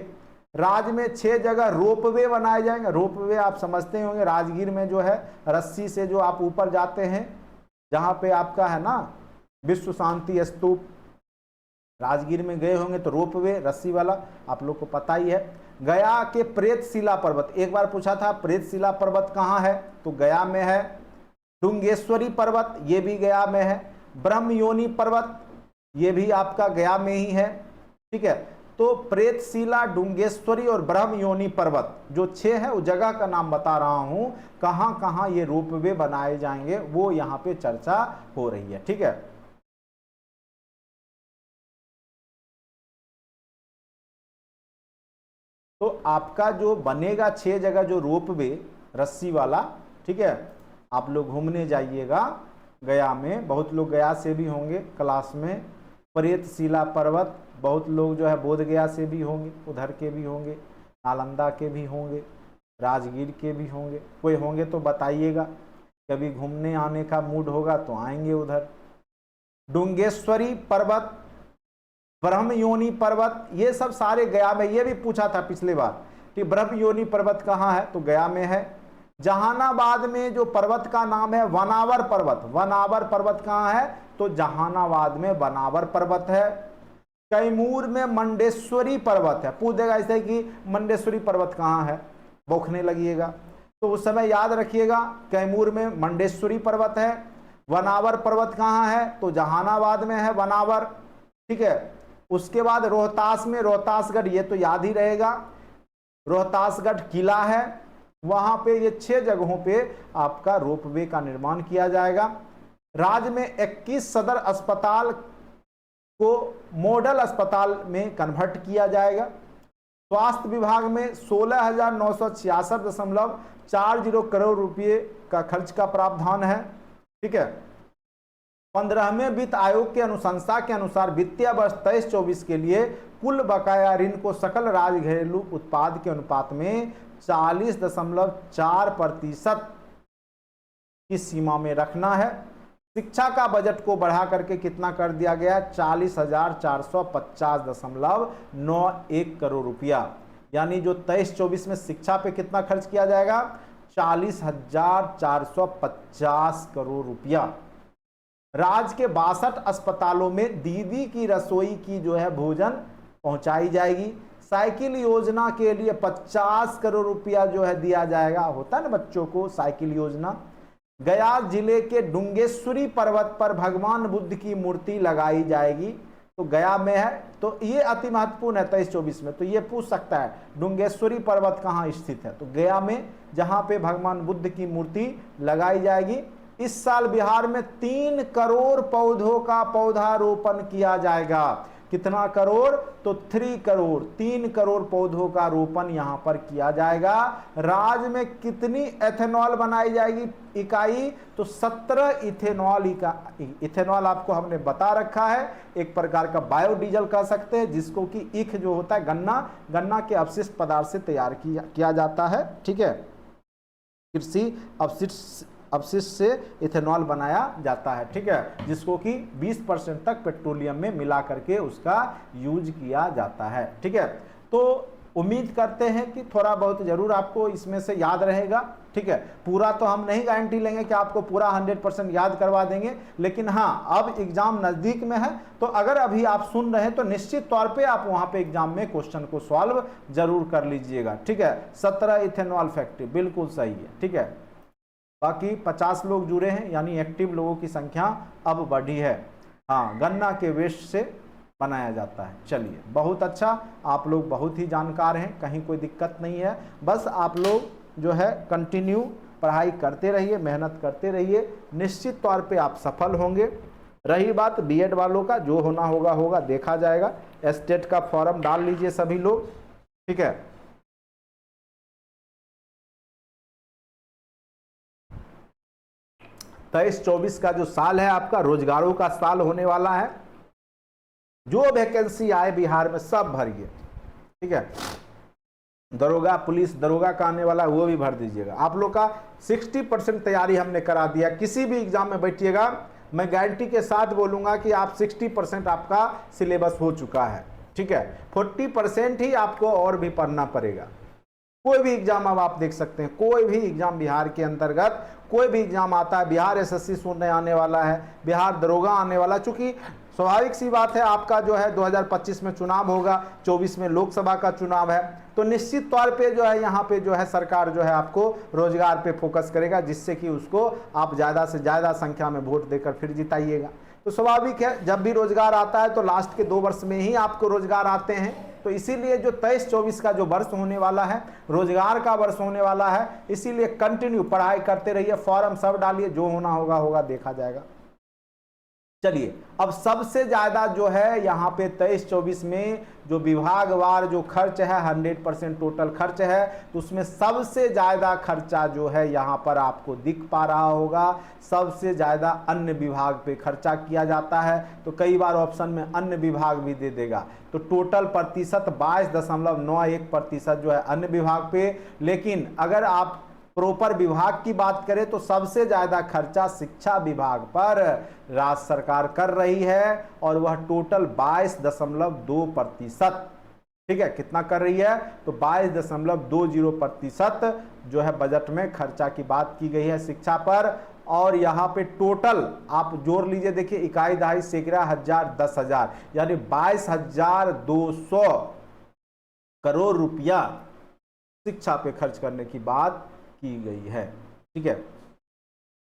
राज्य में 6 जगह रोपवे बनाए जाएंगे। रोपवे आप समझते होंगे, राजगीर में जो है रस्सी से जो आप ऊपर जाते हैं, जहां पे आपका है ना विश्व शांति स्तूप, राजगीर में गए होंगे तो रोपवे रस्सी वाला आप लोग को पता ही है। गया के प्रेतशिला पर्वत, एक बार पूछा था प्रेतशिला पर्वत कहाँ है, तो गया में है। डुंगेश्वरी पर्वत ये भी गया में है। ब्रह्मयोनी पर्वत ये भी आपका गया में ही है, ठीक है। तो प्रेतशिला, डुंगेश्वरी और ब्रह्मयोनी पर्वत जो 6 है, उस जगह का नाम बता रहा हूं, कहां कहां ये रोपवे बनाए जाएंगे वो यहां पे चर्चा हो रही है, ठीक है। तो आपका जो बनेगा 6 जगह जो रोपवे रस्सी वाला, ठीक है, आप लोग घूमने जाइएगा गया में। बहुत लोग गया से भी होंगे क्लास में। प्रेतशिला पर्वत बहुत लोग जो है बोध गया से भी होंगे, उधर के भी होंगे, नालंदा के भी होंगे, राजगीर के भी होंगे। कोई होंगे तो बताइएगा, कभी घूमने आने का मूड होगा तो आएंगे उधर। डुंगेश्वरी पर्वत, ब्रह्मयोनी पर्वत, ये सब सारे गया में। ये भी पूछा था पिछले बार कि ब्रह्मयोनी पर्वत कहाँ है, तो गया में है। जहानाबाद में जो पर्वत का नाम है वनावर पर्वत, वनावर पर्वत कहाँ है, तो जहानाबाद में वनावर पर्वत है। कैमूर में मंडेश्वरी पर्वत है। पूछ देगा ऐसे कि मंडेश्वरी पर्वत कहाँ है, बौखने लगिएगा, तो उस समय याद रखिएगा कैमूर में मंडेश्वरी पर्वत है। वनावर पर्वत कहाँ है, तो जहानाबाद में है वनावर, ठीक है। उसके बाद रोहतास में रोहतासगढ़, ये तो याद ही रहेगा, रोहतासगढ़ किला है, वहां पे ये 6 जगहों पे आपका रोपवे का निर्माण किया जाएगा। राज्य में 21 सदर अस्पताल को मॉडल अस्पताल में कन्वर्ट किया जाएगा। स्वास्थ्य विभाग में 16,966.40 करोड़ रुपए का खर्च का प्रावधान है, ठीक है। 15वें वित्त आयोग के अनुशंसा के अनुसार वित्तीय वर्ष 23-24 के लिए कुल बकाया ऋण को सकल राज्य घरेलू उत्पाद के अनुपात में 40.4% की सीमा में रखना है। शिक्षा का बजट को बढ़ा करके कितना कर दिया गया, 40,450.91 करोड़ रुपया। यानी जो 23-24 में शिक्षा पे कितना खर्च किया जाएगा, 40,450 करोड़ रुपया। राज्य के 62 अस्पतालों में दीदी की रसोई की जो है भोजन पहुंचाई जाएगी। साइकिल योजना के लिए 50 करोड़ रुपया जो है दिया जाएगा। होता है ना बच्चों को साइकिल योजना। गया जिले के डुंगेश्वरी पर्वत पर भगवान बुद्ध की मूर्ति लगाई जाएगी, तो गया में है। तो ये अति महत्वपूर्ण है 23-24 में, तो ये पूछ सकता है डुंगेश्वरी पर्वत कहाँ स्थित है, तो गया में, जहां पे भगवान बुद्ध की मूर्ति लगाई जाएगी। इस साल बिहार में 3 करोड़ पौधों का पौधारोपण किया जाएगा। कितना करोड़? तो 3 करोड़, 3 करोड़ पौधों का रोपण यहां पर किया जाएगा। राज्य में कितनी एथेनॉल बनाई जाएगी इकाई? तो 17 इथेनॉल इथेनॉल आपको हमने बता रखा है, एक प्रकार का बायोडीजल कह सकते हैं, जिसको कि ईख जो होता है गन्ना के अपशिष्ट पदार्थ से तैयार किया जाता है। ठीक है, कृषि अपशिष्ट से इथेनॉल बनाया जाता है। ठीक है, जिसको कि 20% तक पेट्रोलियम में मिला करके उसका यूज किया जाता है। ठीक है, तो उम्मीद करते हैं कि थोड़ा बहुत जरूर आपको इसमें से याद रहेगा। ठीक है, पूरा तो हम नहीं गारंटी लेंगे कि आपको पूरा 100% याद करवा देंगे, लेकिन हाँ, अब एग्जाम नजदीक में है, तो अगर अभी आप सुन रहे हैं तो निश्चित तौर पे आप वहां पे एग्जाम में क्वेश्चन को सॉल्व जरूर कर लीजिएगा। ठीक है, 17 इथेनॉल फैक्ट्री बिल्कुल सही है। ठीक है, बाकी 50 लोग जुड़े हैं, यानी एक्टिव लोगों की संख्या अब बढ़ी है। हाँ, गन्ना के वेस्ट से बनाया जाता है। चलिए, बहुत अच्छा, आप लोग बहुत ही जानकार हैं, कहीं कोई दिक्कत नहीं है। बस आप लोग जो है कंटिन्यू पढ़ाई करते रहिए, मेहनत करते रहिए, निश्चित तौर पे आप सफल होंगे। रही बात बीएड वालों का, जो होना होगा देखा जाएगा। स्टेट का फॉर्म डाल लीजिए सभी लोग। ठीक है, 23-24 का जो साल है आपका रोजगारों का साल होने वाला है। जो वैकेंसी आए बिहार में सब भरिए। ठीक है, दरोगा, पुलिस दरोगा का आने वाला है वो भी भर दीजिएगा। आप लोग का 60% तैयारी हमने करा दिया। किसी भी एग्जाम में बैठिएगा, मैं गारंटी के साथ बोलूंगा कि आप 60% आपका सिलेबस हो चुका है। ठीक है, 40% ही आपको और भी पढ़ना पड़ेगा। कोई भी एग्जाम अब आप देख सकते हैं, कोई भी एग्जाम बिहार के अंतर्गत कोई भी एग्जाम आता है, बिहार एसएससी शून्य आने वाला है, बिहार दरोगा आने वाला, चूंकि स्वाभाविक सी बात है आपका जो है 2025 में चुनाव होगा, 24 में लोकसभा का चुनाव है, तो निश्चित तौर पे जो है यहाँ पे जो है सरकार जो है आपको रोजगार पे फोकस करेगा, जिससे कि उसको आप ज़्यादा से ज़्यादा संख्या में वोट देकर फिर जिताइएगा। तो स्वाभाविक है, जब भी रोजगार आता है तो लास्ट के 2 वर्ष में ही आपको रोजगार आते हैं। तो इसीलिए जो 23-24 का जो वर्ष होने वाला है, रोजगार का वर्ष होने वाला है, इसीलिए कंटिन्यू पढ़ाई करते रहिए, फॉर्म सब डालिए, जो होना होगा देखा जाएगा। चलिए, अब सबसे ज्यादा जो है यहाँ पे 23-24 में जो विभागवार जो खर्च है 100% टोटल खर्च है, तो उसमें सबसे ज्यादा खर्चा जो है यहाँ पर आपको दिख पा रहा होगा, सबसे ज्यादा अन्य विभाग पे खर्चा किया जाता है। तो कई बार ऑप्शन में अन्य विभाग भी दे देगा, तो टोटल प्रतिशत 22.91% जो है अन्य विभाग पे। लेकिन अगर आप प्रॉपर विभाग की बात करें तो सबसे ज्यादा खर्चा शिक्षा विभाग पर राज्य सरकार कर रही है, और वह टोटल 22.2%। ठीक है, कितना कर रही है? तो 22.20% जो है बजट में खर्चा की बात की गई है शिक्षा पर। और यहाँ पे टोटल आप जोड़ लीजिए, देखिए इकाई दहाई सैकड़ा हजार 10,000, यानी 22,200 करोड़ रुपया शिक्षा पे खर्च करने की बात की गई है। ठीक है,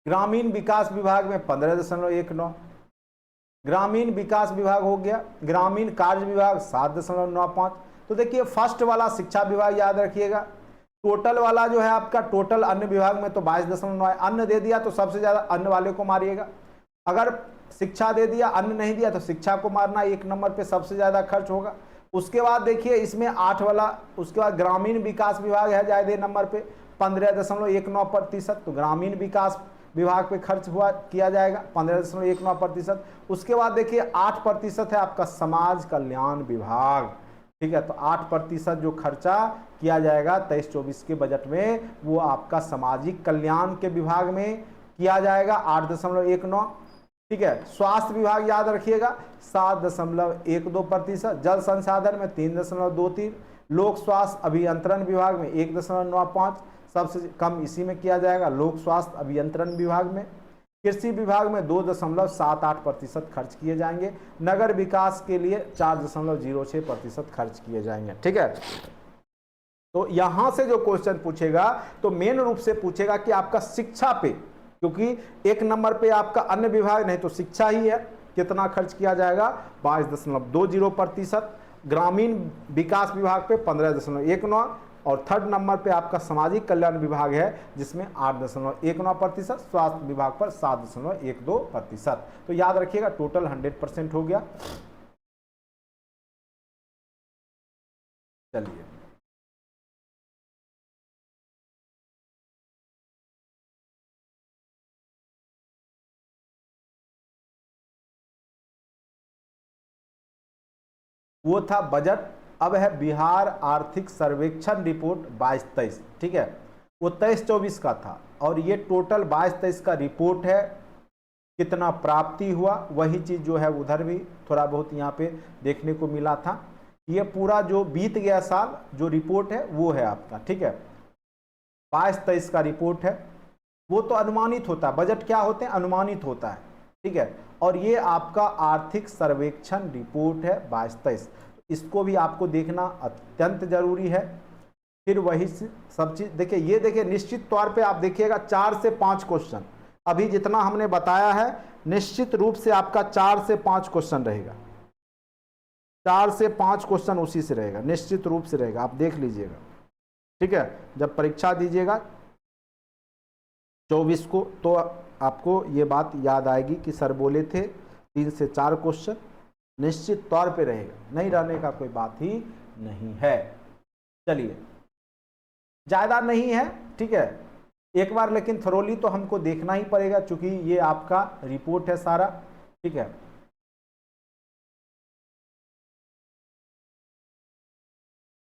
ग्रामीण विकास विभाग में 15.19, ग्रामीण विकास विभाग हो गया, ग्रामीण कार्य विभाग 7.95। तो देखिए फर्स्ट वाला शिक्षा विभाग याद रखिएगा, टोटल वाला जो है आपका टोटल अन्य विभाग में तो 22.9, अन्न दे दिया तो सबसे ज्यादा अन्न वाले को मारिएगा। अगर शिक्षा दे दिया अन्न नहीं दिया तो शिक्षा को मारना, 1 नंबर पे सबसे ज्यादा खर्च होगा। उसके बाद देखिए इसमें 8 वाला, उसके बाद ग्रामीण विकास विभाग है ज्यादा नंबर पे 15.19%, तो ग्रामीण विकास विभाग पे खर्च किया जाएगा 15.19%। उसके बाद देखिए 8% है आपका समाज कल्याण विभाग। ठीक है, तो 8% जो खर्चा किया जाएगा 23-24 के बजट में, वो आपका सामाजिक कल्याण के विभाग में किया जाएगा 8.19। ठीक है, स्वास्थ्य विभाग याद रखिएगा 7.12%, जल संसाधन में 3.23, लोक स्वास्थ्य अभियंत्रण विभाग में 1.95, सबसे कम इसी में किया जाएगा लोक स्वास्थ्य अभियंत्रण विभाग में। कृषि विभाग में 2.78% खर्च किए जाएंगे, नगर विकास के लिए 4.06% खर्च किए जाएंगे। ठीक है, तो यहां से जो क्वेश्चन पूछेगा तो मेन रूप से पूछेगा कि आपका शिक्षा पे, क्योंकि 1 नंबर पे आपका अन्य विभाग नहीं तो शिक्षा ही है, कितना खर्च किया जाएगा 22.20%, ग्रामीण विकास विभाग पे 15.19, और 3rd नंबर पे आपका सामाजिक कल्याण विभाग है जिसमें 8.19%, स्वास्थ्य विभाग पर 7.12%। तो याद रखिएगा टोटल 100% हो गया। चलिए, वो था बजट। अब है बिहार आर्थिक सर्वेक्षण रिपोर्ट 22-23, ठीक है, वो 23-24 का था, और ये टोटल 22-23 का रिपोर्ट है। कितना प्राप्ति हुआ वही चीज जो है उधर भी थोड़ा बहुत यहाँ पे देखने को मिला था। ये पूरा जो बीत गया साल जो रिपोर्ट है वो है आपका, ठीक है, 22-23 का रिपोर्ट है। वो तो अनुमानित होता है, बजट क्या होते हैं, अनुमानित होता है, ठीक है। और ये आपका आर्थिक सर्वेक्षण रिपोर्ट है 22-23, इसको भी आपको देखना अत्यंत जरूरी है। फिर वही सब चीज देखिए, ये देखिए निश्चित तौर पे आप देखिएगा 4 से 5 क्वेश्चन, अभी जितना हमने बताया है निश्चित रूप से आपका 4 से 5 क्वेश्चन रहेगा, 4 से 5 क्वेश्चन उसी से रहेगा, निश्चित रूप से रहेगा, आप देख लीजिएगा, ठीक है। जब परीक्षा दीजिएगा 24 को तो आपको ये बात याद आएगी कि सर बोले थे 3 से 4 क्वेश्चन निश्चित तौर पे रहेगा, नहीं रहने का कोई बात ही नहीं है। चलिए, ज़्यादा नहीं है, ठीक है, एक बार लेकिन थरोली तो हमको देखना ही पड़ेगा, चूंकि ये आपका रिपोर्ट है सारा, ठीक है।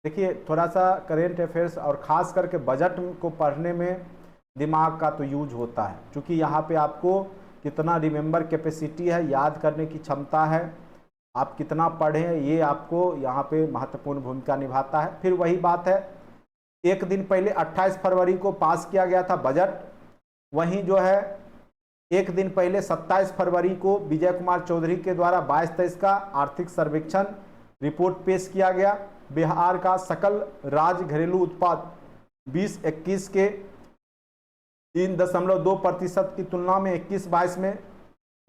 देखिए थोड़ा सा करेंट अफेयर्स और ख़ास करके बजट को पढ़ने में दिमाग का तो यूज होता है, क्योंकि यहाँ पे आपको कितना रिमेंबर कैपेसिटी है, याद करने की क्षमता है, आप कितना पढ़ें ये आपको यहाँ पे महत्वपूर्ण भूमिका निभाता है। फिर वही बात है, एक दिन पहले 28 फरवरी को पास किया गया था बजट, वहीं जो है एक दिन पहले 27 फरवरी को विजय कुमार चौधरी के द्वारा 22-23 का आर्थिक सर्वेक्षण रिपोर्ट पेश किया गया। बिहार का सकल राज्य घरेलू उत्पाद 2021 के 3.2% की तुलना में 21-22 में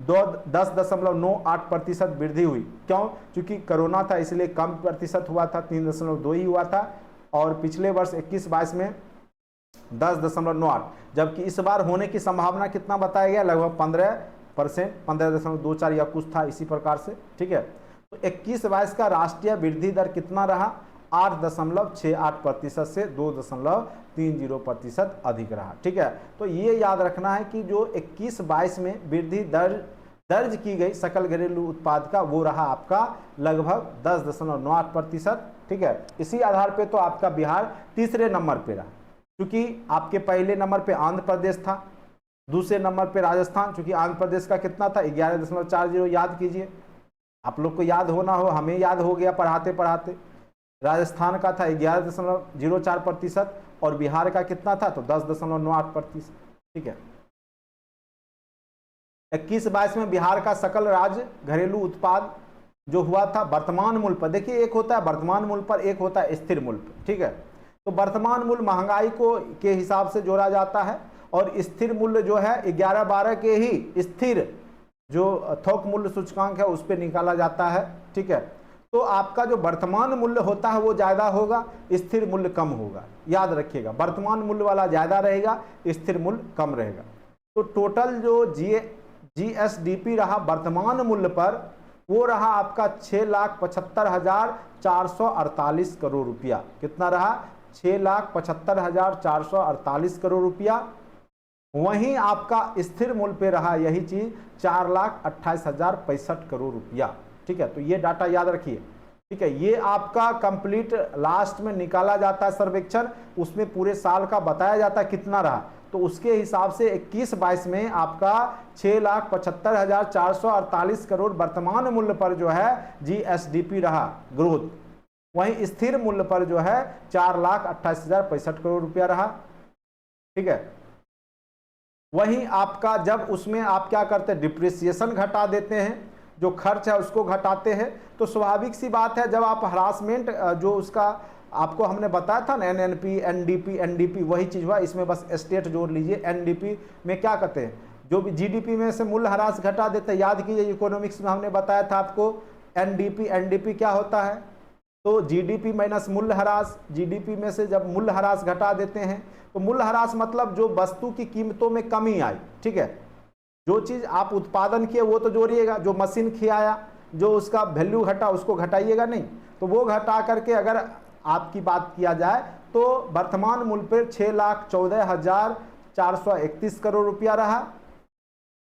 10.98% वृद्धि हुई। क्यों? क्योंकि कोरोना था इसलिए कम प्रतिशत हुआ था, 3.2 ही हुआ था, और पिछले वर्ष 21-22 में 10.98, जबकि इस बार होने की संभावना कितना बताया गया, लगभग 15%, 15.24 या कुछ था इसी प्रकार से, ठीक है। तो 21-22 का राष्ट्रीय वृद्धि दर कितना रहा, 8.68% से 2.30% अधिक रहा, ठीक है। तो ये याद रखना है कि जो 21-22 में वृद्धि दर्ज की गई सकल घरेलू उत्पाद का, वो रहा आपका लगभग 10.98%, ठीक है। इसी आधार पे तो आपका बिहार तीसरे नंबर पे रहा, क्योंकि आपके पहले नंबर पे आंध्र प्रदेश था, दूसरे नंबर पे राजस्थान, क्योंकि आंध्र प्रदेश का कितना था 11.40, याद कीजिए, आप लोग को याद होना हो, हमें याद हो गया पढ़ाते पढ़ाते। राजस्थान का था 11.04% और बिहार का कितना था तो 10.98%, ठीक है। 21-22 में बिहार का सकल राज्य घरेलू उत्पाद जो हुआ था वर्तमान मूल्य पर, देखिए एक होता है वर्तमान मूल्य पर, एक होता है स्थिर मूल्य पर, ठीक है। तो वर्तमान मूल्य महंगाई को के हिसाब से जोड़ा जाता है, और स्थिर मूल्य जो है 11-12 के ही स्थिर जो थोक मूल्य सूचकांक है उस पर निकाला जाता है, ठीक है। तो आपका जो वर्तमान मूल्य होता है वो ज़्यादा होगा, स्थिर मूल्य कम होगा, याद रखिएगा, वर्तमान मूल्य वाला ज़्यादा रहेगा, स्थिर मूल्य कम रहेगा। तो टोटल जो GSDP रहा वर्तमान मूल्य पर, वो रहा आपका 6,75,448 करोड़ रुपया। कितना रहा? 6,75,448 करोड़ रुपया। वहीं आपका स्थिर मूल्य पे रहा यही चीज 4,28,065 करोड़ रुपया, ठीक है। तो ये डाटा याद रखिए, ठीक है। ये आपका कंप्लीट लास्ट में निकाला जाता है सर्वेक्षण, उसमें पूरे साल का बताया जाता है कितना रहा, तो उसके हिसाब से 21-22 में आपका 6,75,448 करोड़ वर्तमान मूल्य पर जो है GSDP रहा ग्रोथ, वहीं स्थिर मूल्य पर जो है 4,28,065 करोड़ रुपया रहा, ठीक है। वहीं आपका जब उसमें आप क्या करते हैं, डिप्रिसिएशन घटा देते हैं, जो खर्च है उसको घटाते हैं, तो स्वाभाविक सी बात है जब आप हरासमेंट जो उसका आपको हमने बताया था ना NNP NDP वही चीज हुआ, इसमें बस स्टेट जोड़ लीजिए। NDP में क्या कहते हैं, जो भी GDP में से मूल्य ह्रास घटा देते हैं, याद कीजिए इकोनॉमिक्स में हमने बताया था आपको NDP क्या होता है, तो GDP माइनस मूल्य ह्रास, GDP में से जब मूल्य ह्रास घटा देते हैं तो मूल्य ह्रास मतलब जो वस्तु की कीमतों में कमी आई, ठीक है। जो चीज आप उत्पादन किए वो तो जोड़िएगा, जो मशीन खियाया, जो उसका वैल्यू घटा उसको घटाइएगा नहीं, तो वो घटा करके अगर आपकी बात किया जाए तो वर्तमान मूल्य पर 6,14,431 करोड़ रुपया रहा,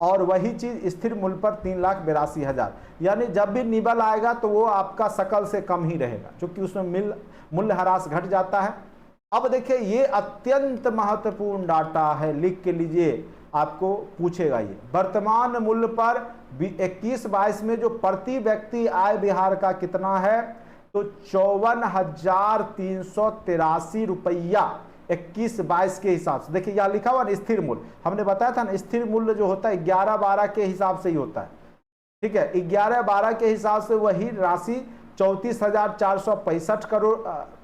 और वही चीज स्थिर मूल्य पर 3,82,000, यानी जब भी निबल आएगा तो वो आपका सकल से कम ही रहेगा, क्योंकि उसमें मूल्यह्रास घट जाता है। अब देखिए ये अत्यंत महत्वपूर्ण डाटा है, लिख के लीजिए, आपको पूछेगा ये। वर्तमान मूल्य पर 21-22 में जो प्रति व्यक्ति आय बिहार का कितना है, तो 54,383 रुपया 21-22 के हिसाब से। देखिए यहाँ लिखा हुआ ना स्थिर मूल्य, हमने बताया था ना स्थिर मूल्य जो होता है 11-12 के हिसाब से ही होता है, ठीक है। 11-12 के हिसाब से वही राशि 34,465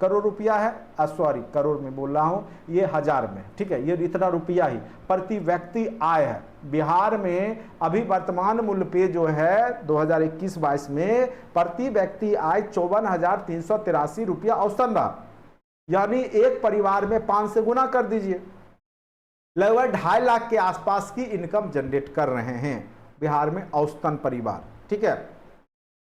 करोड़ रुपया है। सॉरी, करोड़ में बोल रहा हूं, ये हजार में, ठीक है। ये इतना रुपया ही प्रति व्यक्ति आय है बिहार में। अभी वर्तमान मूल्य पे जो है 2021-22 में प्रति व्यक्ति आय 54,383 रुपया औसतन रहा, यानी एक परिवार में 5 से गुना कर दीजिए, लगभग 2.5 लाख के आसपास की इनकम जनरेट कर रहे हैं बिहार में औसतन परिवार, ठीक है।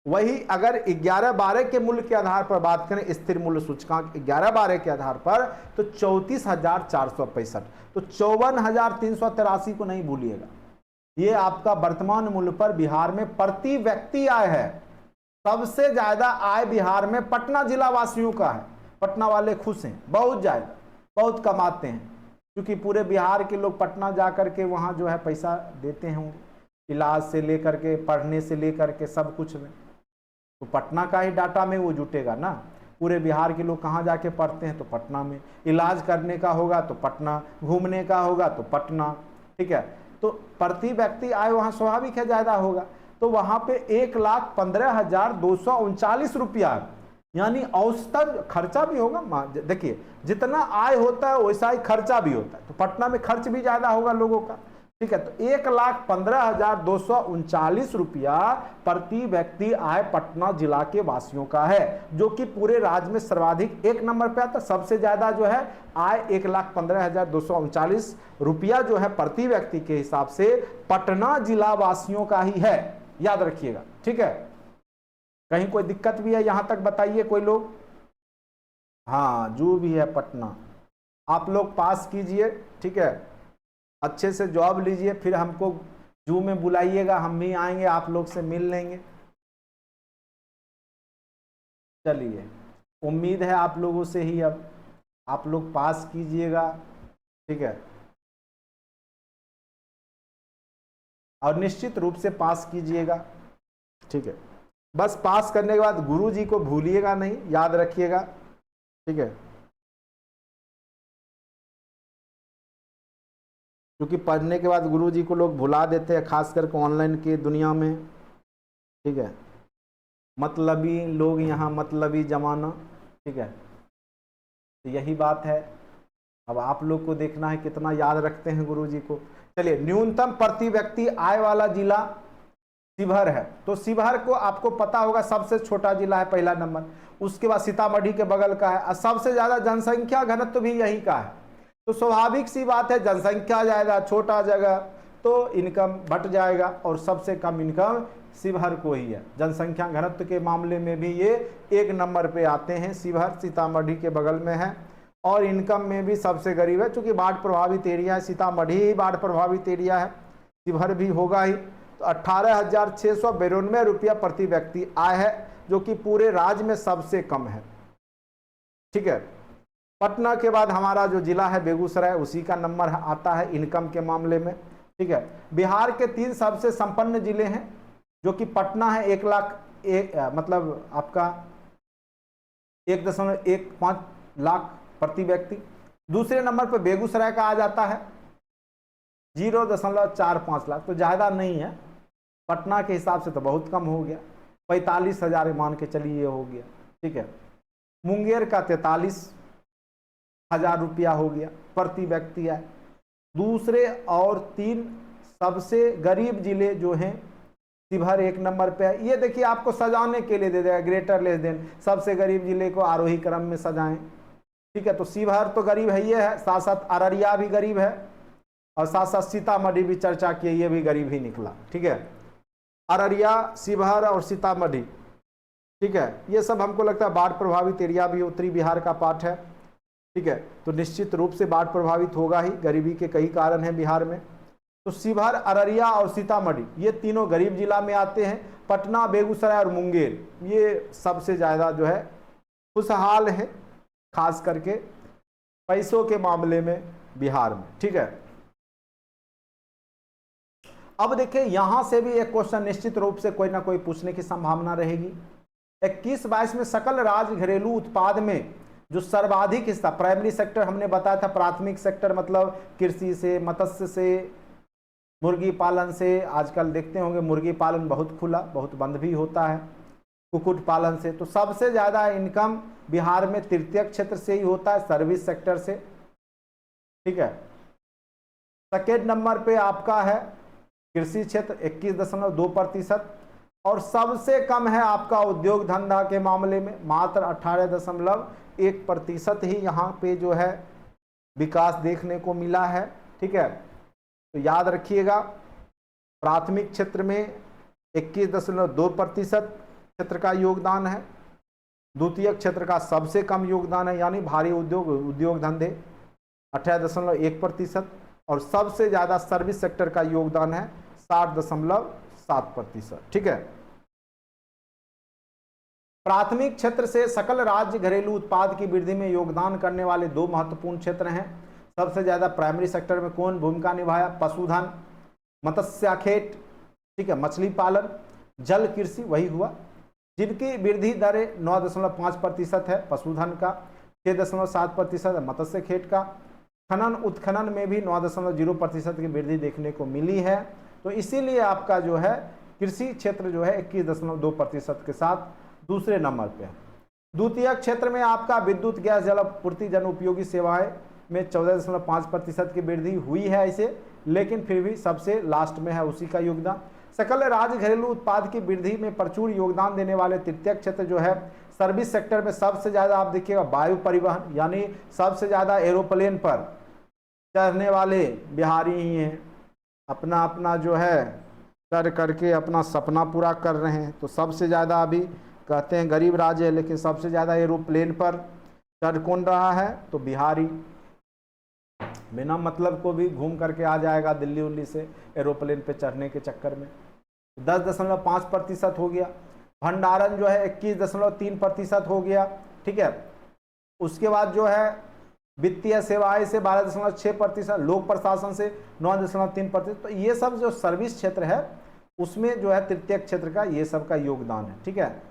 वही अगर 11-12 के मूल्य के आधार पर बात करें, स्थिर मूल्य सूचकांक 11-12 के आधार पर, तो 34,465, तो 54,383 को नहीं भूलिएगा। ये आपका वर्तमान मूल्य पर बिहार में प्रति व्यक्ति आय है। सबसे ज्यादा आय बिहार में पटना जिला वासियों का है। पटना वाले खुश हैं, बहुत ज्यादा, बहुत कमाते हैं, क्योंकि पूरे बिहार के लोग पटना जा करके वहाँ जो है पैसा देते होंगे, इलाज से लेकर के, पढ़ने से लेकर के सब कुछ में। तो पटना का ही डाटा में वो जुटेगा ना। पूरे बिहार के लोग कहाँ जाके पढ़ते हैं, तो पटना में। इलाज करने का होगा तो पटना, घूमने का होगा तो पटना, ठीक है। तो प्रति व्यक्ति आय वहाँ स्वाभाविक है ज़्यादा होगा। तो वहाँ पे 1,15,239 रुपया, यानी औसतन खर्चा भी होगा। देखिए जितना आय होता है वैसा ही खर्चा भी होता है, तो पटना में खर्च भी ज़्यादा होगा लोगों का, ठीक है। तो 1,15,239 रुपया प्रति व्यक्ति आय पटना जिला के वासियों का है, जो कि पूरे राज्य में सर्वाधिक 1 नंबर पे आता। सबसे ज्यादा जो है आय 1,15,239 रुपया जो है प्रति व्यक्ति के हिसाब से पटना जिला वासियों का ही है, याद रखिएगा, ठीक है। कहीं कोई दिक्कत भी है यहां तक बताइए कोई लोग? हाँ, जो भी है पटना, आप लोग पास कीजिए, ठीक है। अच्छे से जॉब लीजिए, फिर हमको जू में बुलाइएगा, हम भी आएंगे, आप लोग से मिल लेंगे। चलिए, उम्मीद है आप लोगों से ही, अब आप लोग पास कीजिएगा, ठीक है। और निश्चित रूप से पास कीजिएगा, ठीक है। बस पास करने के बाद गुरु जी को भूलिएगा नहीं, याद रखिएगा, ठीक है। क्योंकि पढ़ने के बाद गुरु जी को लोग भुला देते हैं, खास करके ऑनलाइन की दुनिया में, ठीक है। मतलबी लोग यहाँ, मतलबी जमाना, ठीक है। तो यही बात है। अब आप लोग को देखना है कितना याद रखते हैं गुरु जी को। चलिए, न्यूनतम प्रति व्यक्ति आय वाला जिला शिवहर है। तो शिवहर को आपको पता होगा सबसे छोटा जिला है, पहला नंबर। उसके बाद सीतामढ़ी के बगल का है, और सबसे ज्यादा जनसंख्या घनत्व भी यही का है। तो स्वाभाविक सी बात है, जनसंख्या ज्यादा, छोटा जगह, तो इनकम घट जाएगा, और सबसे कम इनकम शिवहर को ही है। जनसंख्या घनत्व के मामले में भी ये 1 नंबर पे आते हैं। शिवहर सीतामढ़ी के बगल में है, और इनकम में भी सबसे गरीब है, क्योंकि बाढ़ प्रभावित एरिया है। सीतामढ़ी ही बाढ़ प्रभावित एरिया है, शिवहर भी होगा ही। तो 18,692 रुपया प्रति व्यक्ति आय है, जो कि पूरे राज्य में सबसे कम है, ठीक है। पटना के बाद हमारा जो जिला है बेगूसराय, उसी का नंबर आता है इनकम के मामले में, ठीक है। बिहार के 3 सबसे संपन्न जिले हैं, जो कि पटना है 1 लाख, मतलब आपका 1.15 लाख प्रति व्यक्ति। दूसरे नंबर पर बेगूसराय का आ जाता है 0.45 लाख, तो ज़्यादा नहीं है। पटना के हिसाब से तो बहुत कम हो गया, 45,000 मान के चलिए हो गया, ठीक है। मुंगेर का 43,000 रुपया हो गया प्रति व्यक्ति है। दूसरे और 3 सबसे गरीब जिले जो हैं, शिवहर 1 नंबर पे है। ये देखिए आपको सजाने के लिए दे देगा, ग्रेटर लेस देन सबसे गरीब जिले को आरोही क्रम में सजाएं, ठीक है। तो शिवहर तो गरीब है, ये है, साथ साथ अररिया भी गरीब है, और साथ साथ सीतामढ़ी भी चर्चा किए, ये भी गरीब ही निकला, ठीक है। अररिया, शिवहर और सीतामढ़ी ठीक है, ये सब हमको लगता है बाढ़ प्रभावित एरिया भी उत्तरी बिहार का पार्ट है। ठीक है, तो निश्चित रूप से बाढ़ प्रभावित होगा ही, गरीबी के कई कारण हैं बिहार में। तो शिवहर, अररिया और सीतामढ़ी ये तीनों गरीब जिला में आते हैं। पटना, बेगूसराय और मुंगेर ये सबसे ज़्यादा जो है खुशहाल है, खास करके पैसों के मामले में बिहार में। ठीक है, अब देखिए यहां से भी एक क्वेश्चन निश्चित रूप से कोई ना कोई पूछने की संभावना रहेगी। 21-22 में सकल राज्य घरेलू उत्पाद में जो सर्वाधिक हिस्सा, प्राइमरी सेक्टर हमने बताया था, प्राथमिक सेक्टर मतलब कृषि से, मत्स्य से, मुर्गी पालन से, आजकल देखते होंगे मुर्गी पालन बहुत खुला, बहुत बंद भी होता है, कुक्कुट पालन से। तो सबसे ज़्यादा इनकम बिहार में तृतीयक क्षेत्र से ही होता है, सर्विस सेक्टर से। ठीक है, सेकेंड नंबर पे आपका है कृषि क्षेत्र 21.2%, और सबसे कम है आपका उद्योग धंधा के मामले में, मात्र 18.1% ही यहाँ पे जो है विकास देखने को मिला है। ठीक है, तो याद रखिएगा प्राथमिक क्षेत्र में 21.2% क्षेत्र का योगदान है, द्वितीय क्षेत्र का सबसे कम योगदान है यानी भारी उद्योग धंधे 18.1%, और सबसे ज़्यादा सर्विस सेक्टर का योगदान है 60.7%। ठीक है, प्राथमिक क्षेत्र से सकल राज्य घरेलू उत्पाद की वृद्धि में योगदान करने वाले दो महत्वपूर्ण क्षेत्र हैं। सबसे ज्यादा प्राइमरी सेक्टर में कौन भूमिका निभाया? पशुधन, मत्स्याखेट, ठीक है, मछली पालन, जल कृषि वही हुआ, जिनकी वृद्धि दरें 9.5% है पशुधन का, 6.7% है मत्स्य खेत का, खनन उत्खनन में भी 9.0% की वृद्धि देखने को मिली है। तो इसीलिए आपका जो है कृषि क्षेत्र जो है 21.2% के साथ दूसरे नंबर पे है। द्वितीय क्षेत्र में आपका विद्युत, गैस, जल आपूर्ति, जन उपयोगी सेवाएं में 14.5% की वृद्धि हुई है इसे, लेकिन फिर भी सबसे लास्ट में है उसी का योगदान। सकल राज्य घरेलू उत्पाद की वृद्धि में प्रचुर योगदान देने वाले तृतीय क्षेत्र जो है सर्विस सेक्टर में सबसे ज़्यादा आप देखिएगा वायु परिवहन, यानी सबसे ज़्यादा एरोप्लेन पर चढ़ने वाले बिहारी ही हैं, अपना अपना जो है कर करके अपना सपना पूरा कर रहे हैं। तो सबसे ज़्यादा अभी कहते हैं गरीब राज्य है, लेकिन सबसे ज़्यादा एरोप्लेन पर चढ़ कौन रहा है? तो बिहारी। बिना मतलब को भी घूम करके आ जाएगा दिल्ली उल्ली से एरोप्लेन पे चढ़ने के चक्कर में। 10.5% हो गया। भंडारण जो है 21.3% हो गया। ठीक है, उसके बाद जो है वित्तीय सेवाएं से 12.6%, लोक प्रशासन से 9.3%। तो ये सब जो सर्विस क्षेत्र है उसमें जो है तृतीय क्षेत्र का ये सब का योगदान है। ठीक है,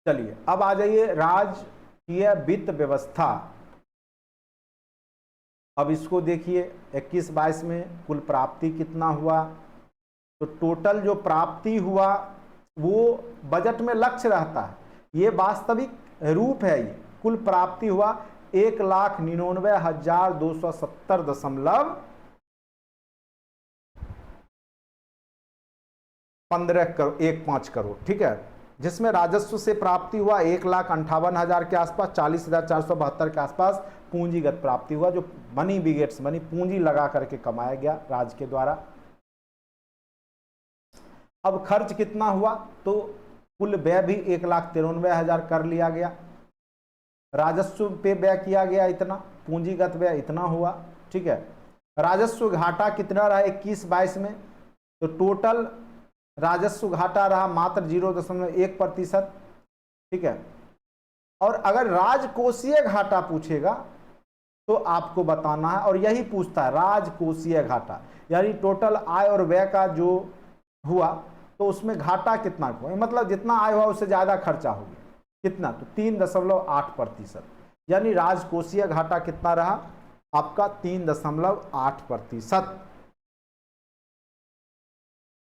चलिए अब आ जाइए राजकीय वित्त व्यवस्था। अब इसको देखिए 21-22 में कुल प्राप्ति कितना हुआ? तो टोटल जो प्राप्ति हुआ वो बजट में लक्ष्य रहता है, ये वास्तविक रूप है। ये कुल प्राप्ति हुआ 1,99,270.15 करोड़। ठीक है, जिसमें राजस्व से प्राप्ति हुआ 1,58,000 के आसपास, 40,472 के आसपास पूंजीगत प्राप्ति हुआ, जो मनी बिगेट्स मनी पूंजी लगा करके कमाया गया राज्य के द्वारा। अब खर्च कितना हुआ? तो कुल व्यय भी 1,93,000 कर लिया गया, राजस्व पे व्यय किया गया इतना, पूंजीगत व्यय इतना हुआ। ठीक है, राजस्व घाटा कितना रहा 21-22 में? तो टोटल राजस्व घाटा रहा मात्र 0.1%। ठीक है, और अगर राजकोषीय घाटा पूछेगा तो आपको बताना है, और यही पूछता है राजकोषीय घाटा, यानी टोटल आय और व्यय का जो हुआ तो उसमें घाटा कितना हुआ, मतलब जितना आय हुआ उससे ज्यादा खर्चा हो गया। कितना? तो 3.8%, यानी राजकोषीय घाटा कितना रहा आपका? 3.8%।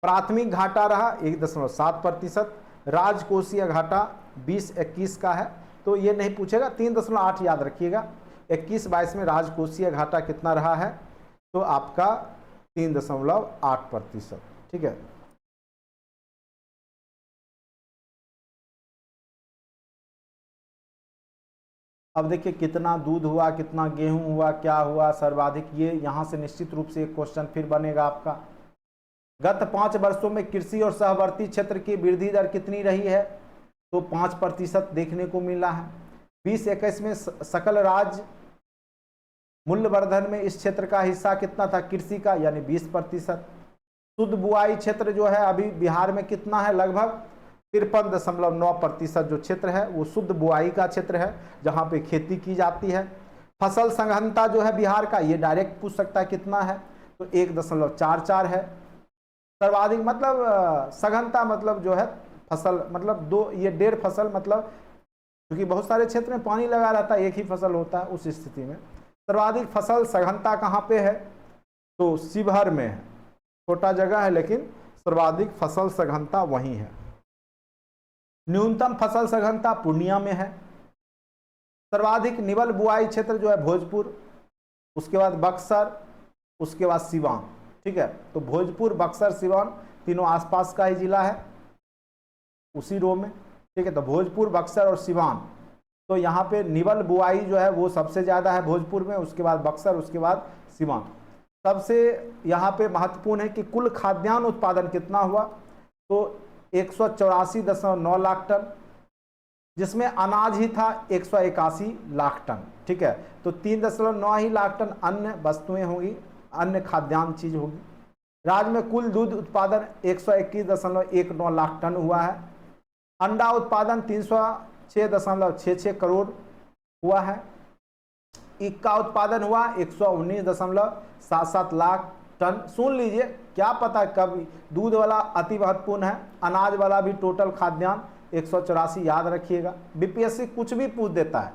प्राथमिक घाटा रहा 1.7%, राजकोषीय घाटा 20-21 का है, तो ये नहीं पूछेगा, 3.8 याद रखिएगा। 21-22 में राजकोषीय घाटा कितना रहा है? तो आपका 3.8%। ठीक है, अब देखिए कितना दूध हुआ, कितना गेहूं हुआ, क्या हुआ सर्वाधिक, ये यहाँ से निश्चित रूप से एक क्वेश्चन फिर बनेगा आपका। गत 5 वर्षों में कृषि और सहवर्ती क्षेत्र की वृद्धि दर कितनी रही है? तो 5% देखने को मिला है। 2021 में सकल राज्य मूल्यवर्धन में इस क्षेत्र का हिस्सा कितना था कृषि का, यानी 20%। शुद्ध बुआई क्षेत्र जो है अभी बिहार में कितना है? लगभग 53.9% जो क्षेत्र है वो शुद्ध बुआई का क्षेत्र है, जहां पे खेती की जाती है। फसल सघनता जो है बिहार का, ये डायरेक्ट पूछ सकता है कितना है, तो 1.44 है। सर्वाधिक मतलब सघनता मतलब जो है फसल मतलब दो, ये 1.5 फसल मतलब, क्योंकि बहुत सारे क्षेत्र में पानी लगा रहता है, एक ही फसल होता है, उस स्थिति में सर्वाधिक फसल सघनता कहाँ पे है? तो शिवहर में है। छोटा जगह है लेकिन सर्वाधिक फसल सघनता वहीं है। न्यूनतम फसल सघनता पूर्णिया में है। सर्वाधिक निवल बुआई क्षेत्र जो है भोजपुर, उसके बाद बक्सर, उसके बाद सिवान। ठीक है, तो भोजपुर, बक्सर, सिवान तीनों आसपास का ही जिला है, उसी रो में। ठीक है, तो भोजपुर, बक्सर और सिवान, तो यहाँ पे निवल बुआई जो है वो सबसे ज़्यादा है भोजपुर में, उसके बाद बक्सर, उसके बाद सिवान। सबसे यहाँ पे महत्वपूर्ण है कि कुल खाद्यान्न उत्पादन कितना हुआ, तो 184.9 लाख टन, जिसमें अनाज ही था 181 लाख टन। ठीक है, तो 3.9 ही लाख टन अन्य वस्तुएं होंगी, अन्य खाद्यान्न चीज होगी। राज्य में कुल दूध उत्पादन 121.19 लाख टन हुआ है। अंडा उत्पादन 306.66 करोड़ हुआ है। ईख का उत्पादन हुआ 119.77 लाख टन। सुन लीजिए, क्या पता कब दूध वाला अति महत्वपूर्ण है, अनाज वाला भी टोटल खाद्यान्न 184 याद रखिएगा। बीपीएससी कुछ भी पूछ देता है,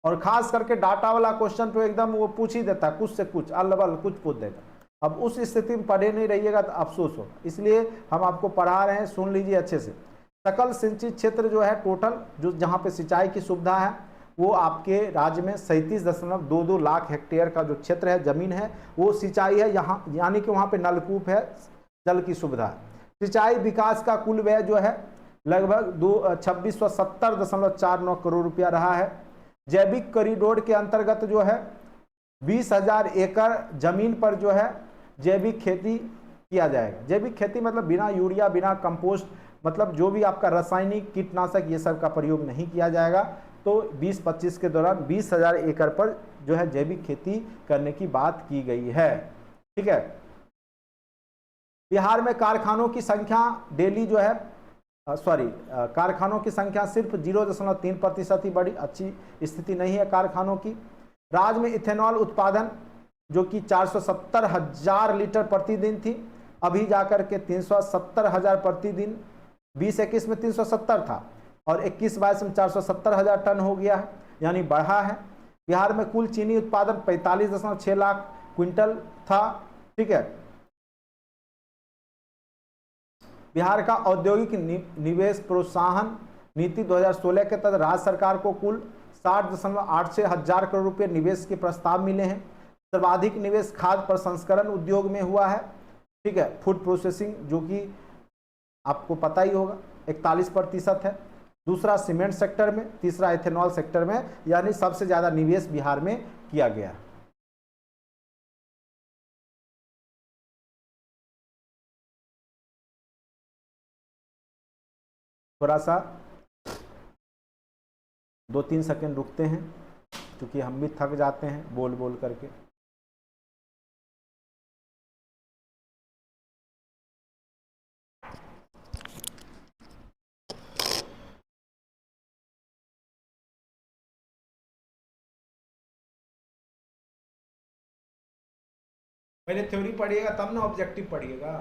और खास करके डाटा वाला क्वेश्चन तो एकदम वो पूछ ही देता है, कुछ से कुछ अल्लबल कुछ पूछ देगा। अब उस स्थिति में पढ़े नहीं रहिएगा तो अफसोस होगा, इसलिए हम आपको पढ़ा रहे हैं, सुन लीजिए अच्छे से। सकल सिंचित क्षेत्र जो है टोटल, जो जहाँ पे सिंचाई की सुविधा है, वो आपके राज्य में 37.22 लाख हेक्टेयर का जो क्षेत्र है, जमीन है, वो सिंचाई है यहाँ, यानी कि वहाँ पे नलकूप है, जल की सुविधा है। सिंचाई विकास का कुल व्यय जो है लगभग 2670.49 करोड़ रुपया रहा है। जैविक कॉरिडोर के अंतर्गत जो है 20,000 एकड़ जमीन पर जो है जैविक खेती किया जाएगा। जैविक खेती मतलब बिना यूरिया, बिना कंपोस्ट, मतलब जो भी आपका रासायनिक कीटनाशक ये सब का प्रयोग नहीं किया जाएगा। तो 20-25 के दौरान 20,000 एकड़ पर जो है जैविक खेती करने की बात की गई है। ठीक है, बिहार में कारखानों की संख्या डेली जो है कारखानों की संख्या सिर्फ 0.3% ही बढ़ी, अच्छी स्थिति नहीं है कारखानों की। राज्य में इथेनॉल उत्पादन जो कि 470,000 लीटर प्रतिदिन थी, अभी जाकर के 370,000 प्रतिदिन, 2021 में 370 था और 21-22 में 470,000 टन हो गया है, यानी बढ़ा है। बिहार में कुल चीनी उत्पादन 45.6 लाख क्विंटल था। ठीक है, बिहार का औद्योगिक निवेश प्रोत्साहन नीति 2016 के तहत राज्य सरकार को कुल 60.86 हजार करोड़ रुपए निवेश के प्रस्ताव मिले हैं। सर्वाधिक निवेश खाद्य प्रसंस्करण उद्योग में हुआ है। ठीक है, फूड प्रोसेसिंग जो कि आपको पता ही होगा 41% है। दूसरा सीमेंट सेक्टर में, तीसरा इथेनॉल सेक्टर में, यानी सबसे ज्यादा निवेश बिहार में किया गया। थोड़ा सा 2-3 सेकंड रुकते हैं, क्योंकि हम भी थक जाते हैं बोल बोल करके। पहले थ्योरी पढ़िएगा तब ना ऑब्जेक्टिव पढ़िएगा।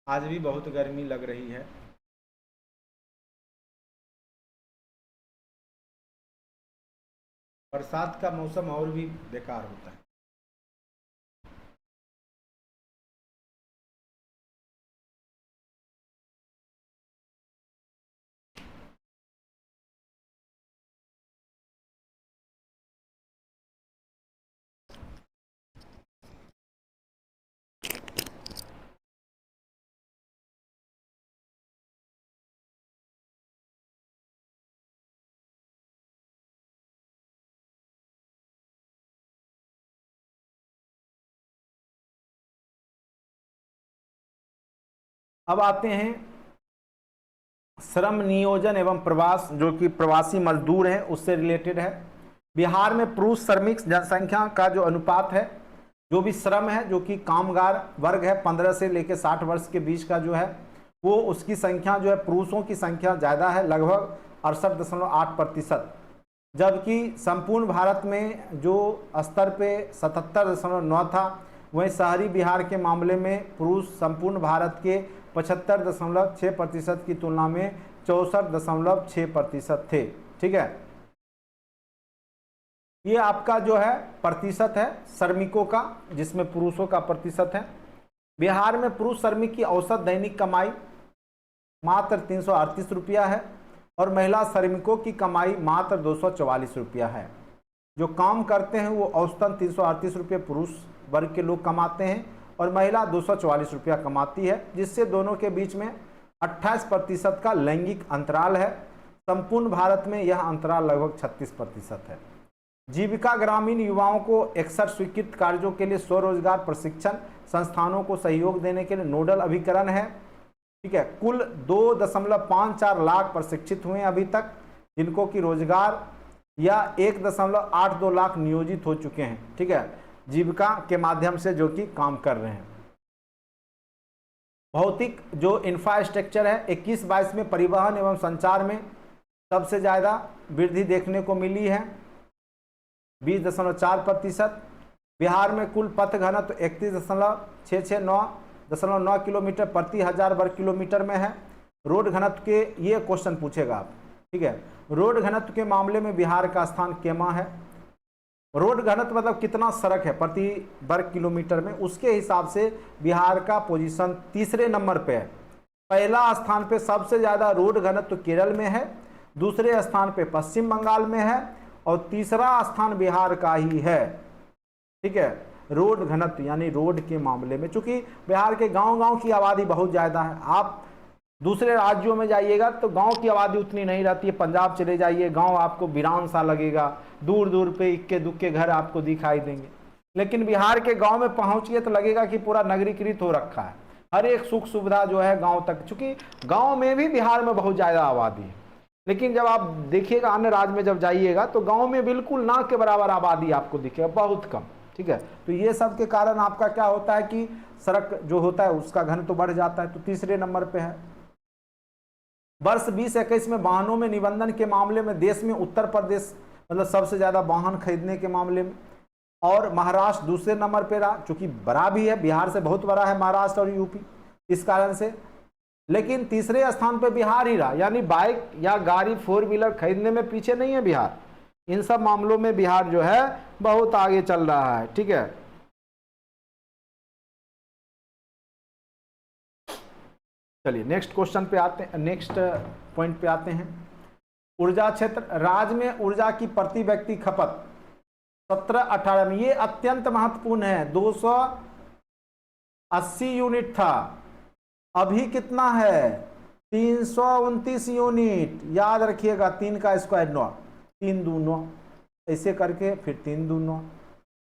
आज भी बहुत गर्मी लग रही है। बरसात का मौसम और भी बेकार होता है। अब आते हैं श्रम नियोजन एवं प्रवास, जो कि प्रवासी मजदूर हैं उससे रिलेटेड है। बिहार में पुरुष श्रमिक जनसंख्या का जो अनुपात है, जो भी श्रम है, जो कि कामगार वर्ग है 15 से लेकर 60 वर्ष के बीच का जो है, वो उसकी संख्या जो है पुरुषों की संख्या ज़्यादा है, लगभग 68.8%, जबकि संपूर्ण भारत में जो स्तर पे 77.9 था, वहीं शहरी बिहार के मामले में पुरुष संपूर्ण भारत के 75.6% की तुलना में 64.6% थे। ठीक है, ये आपका जो है प्रतिशत है श्रमिकों का, जिसमें पुरुषों का प्रतिशत है। बिहार में पुरुष श्रमिक की औसत दैनिक कमाई मात्र 338 रुपया है और महिला श्रमिकों की कमाई मात्र 244 रुपया है। जो काम करते हैं वो औसतन 338 रुपये पुरुष वर्ग के लोग कमाते हैं और महिला 244 रुपया कमाती है, जिससे दोनों के बीच में 28% का लैंगिक अंतराल है। संपूर्ण भारत में यह अंतराल लगभग 36% है। जीविका ग्रामीण युवाओं को 61 स्वीकृत कार्यों के लिए स्वरोजगार प्रशिक्षण संस्थानों को सहयोग देने के लिए नोडल अभिकरण है। ठीक है, कुल 2.54 लाख प्रशिक्षित हुए अभी तक, जिनको कि रोजगार या 1.82 लाख नियोजित हो चुके हैं। ठीक है, जीविका के माध्यम से जो कि काम कर रहे हैं। भौतिक जो इंफ्रास्ट्रक्चर है 21-22 में परिवहन एवं संचार में सबसे ज़्यादा वृद्धि देखने को मिली है 20.4%। बिहार में कुल पथ घनत्व 31.669 किलोमीटर प्रति 1000 वर्ग किलोमीटर में है। रोड घनत्व के, ये क्वेश्चन पूछेगा आप, ठीक है, रोड घनत्व के मामले में बिहार का स्थान केमा है। रोड घनत्व मतलब कितना सड़क है प्रति वर्ग किलोमीटर में, उसके हिसाब से बिहार का पोजीशन तीसरे नंबर पे है। पहला स्थान पे सबसे ज़्यादा रोड घनत्व केरल में है, दूसरे स्थान पे पश्चिम बंगाल में है और तीसरा स्थान बिहार का ही है। ठीक है, रोड घनत्व यानी रोड के मामले में, चूंकि बिहार के गांव-गांव की आबादी बहुत ज़्यादा है। आप दूसरे राज्यों में जाइएगा तो गांव की आबादी उतनी नहीं रहती है। पंजाब चले जाइए, गांव आपको वीरान सा लगेगा, दूर दूर पे इक्के दुक्के घर आपको दिखाई देंगे। लेकिन बिहार के गांव में पहुंचिए तो लगेगा कि पूरा नगरीकृत हो रखा है, हर एक सुख सुविधा जो है गांव तक, चूंकि गांव में भी बिहार में बहुत ज़्यादा आबादी है। लेकिन जब आप देखिएगा अन्य राज्य में जब जाइएगा तो गाँव में बिल्कुल ना के बराबर आबादी आपको दिखेगा, बहुत कम। ठीक है, तो ये सब के कारण आपका क्या होता है कि सड़क जो होता है उसका घन तो बढ़ जाता है, तो तीसरे नंबर पे है। वर्ष 2021 में वाहनों में निबंधन के मामले में देश में उत्तर प्रदेश मतलब सबसे ज़्यादा वाहन खरीदने के मामले में, और महाराष्ट्र दूसरे नंबर पे रहा, चूँकि बड़ा भी है, बिहार से बहुत बड़ा है महाराष्ट्र और यूपी, इस कारण से। लेकिन तीसरे स्थान पे बिहार ही रहा, यानी बाइक या गाड़ी 4 व्हीलर खरीदने में पीछे नहीं है बिहार। इन सब मामलों में बिहार जो है बहुत आगे चल रहा है। ठीक है, चलिए नेक्स्ट क्वेश्चन पे आते हैं, नेक्स्ट पॉइंट पे आते हैं। ऊर्जा क्षेत्र, राज्य में ऊर्जा की प्रति व्यक्ति खपत 17-18 में, ये अत्यंत महत्वपूर्ण है, 280 यूनिट था, अभी कितना है 329 यूनिट। याद रखिएगा, 3 का स्क्वायर 9, 3 दूनी 9, ऐसे करके फिर 3 दूनी 9,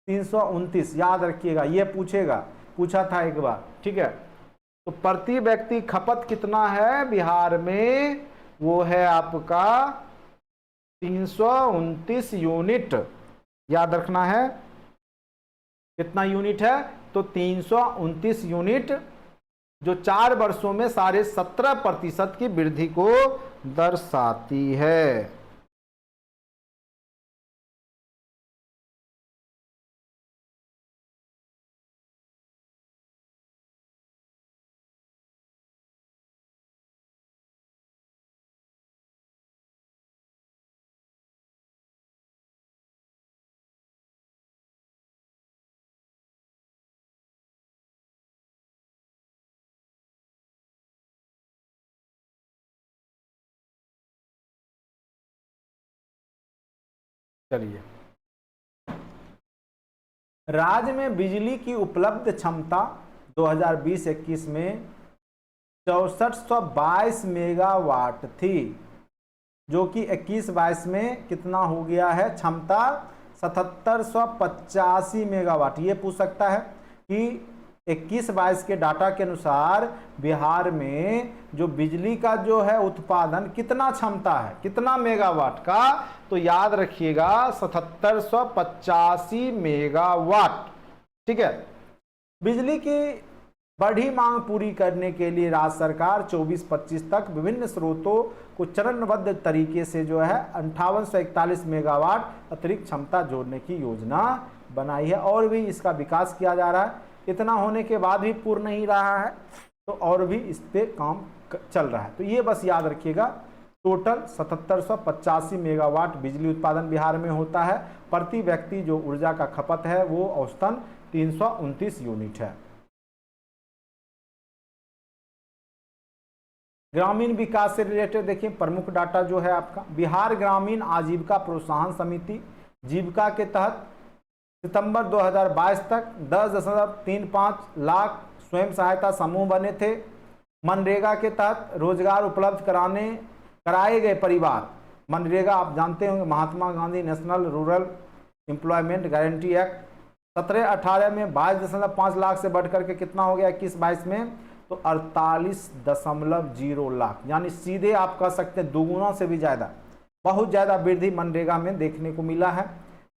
329 याद रखिएगा, ये पूछा था एक बार। ठीक है, तो प्रति व्यक्ति खपत कितना है बिहार में, वो है आपका 329 यूनिट। याद रखना है कितना यूनिट है, तो 329 यूनिट, जो 4 वर्षों में 17.5% की वृद्धि को दर्शाती है। चलिए, राज्य में बिजली की उपलब्ध क्षमता 2020-21 में 6422 मेगावाट थी, जो कि 21-22 में कितना हो गया है क्षमता 7785 मेगावाट। ये पूछ सकता है कि 21-22 के डाटा के अनुसार बिहार में जो बिजली का जो है उत्पादन कितना क्षमता है, कितना मेगावाट का, तो याद रखिएगा 7785 मेगावाट। ठीक है। बिजली की बढ़ी मांग पूरी करने के लिए राज्य सरकार 24-25 तक विभिन्न स्रोतों को चरणबद्ध तरीके से जो है 5841 मेगावाट अतिरिक्त क्षमता जोड़ने की योजना बनाई है, और भी इसका विकास किया जा रहा है। इतना होने के बाद भी पूर्ण नहीं रहा है, तो और भी इस पे काम चल रहा है। तो ये बस याद रखिएगा, टोटल 7785 मेगावाट बिजली उत्पादन बिहार में होता है। प्रति व्यक्ति जो ऊर्जा का खपत है वो औसतन 329 यूनिट है। ग्रामीण विकास से रिलेटेड देखिए प्रमुख डाटा जो है आपका, बिहार ग्रामीण आजीविका प्रोत्साहन समिति जीविका के तहत सितंबर 2022 तक 10.35 लाख स्वयं सहायता समूह बने थे। मनरेगा के तहत रोजगार उपलब्ध कराए गए परिवार, मनरेगा आप जानते होंगे Mahatma Gandhi national rural employment guarantee act, 17-18 में 22.5 लाख से बढ़कर के कितना हो गया 21-22 में, तो 48.0 लाख, यानी सीधे आप कह सकते हैं दोगुना से भी ज़्यादा, बहुत ज़्यादा वृद्धि मनरेगा में देखने को मिला है।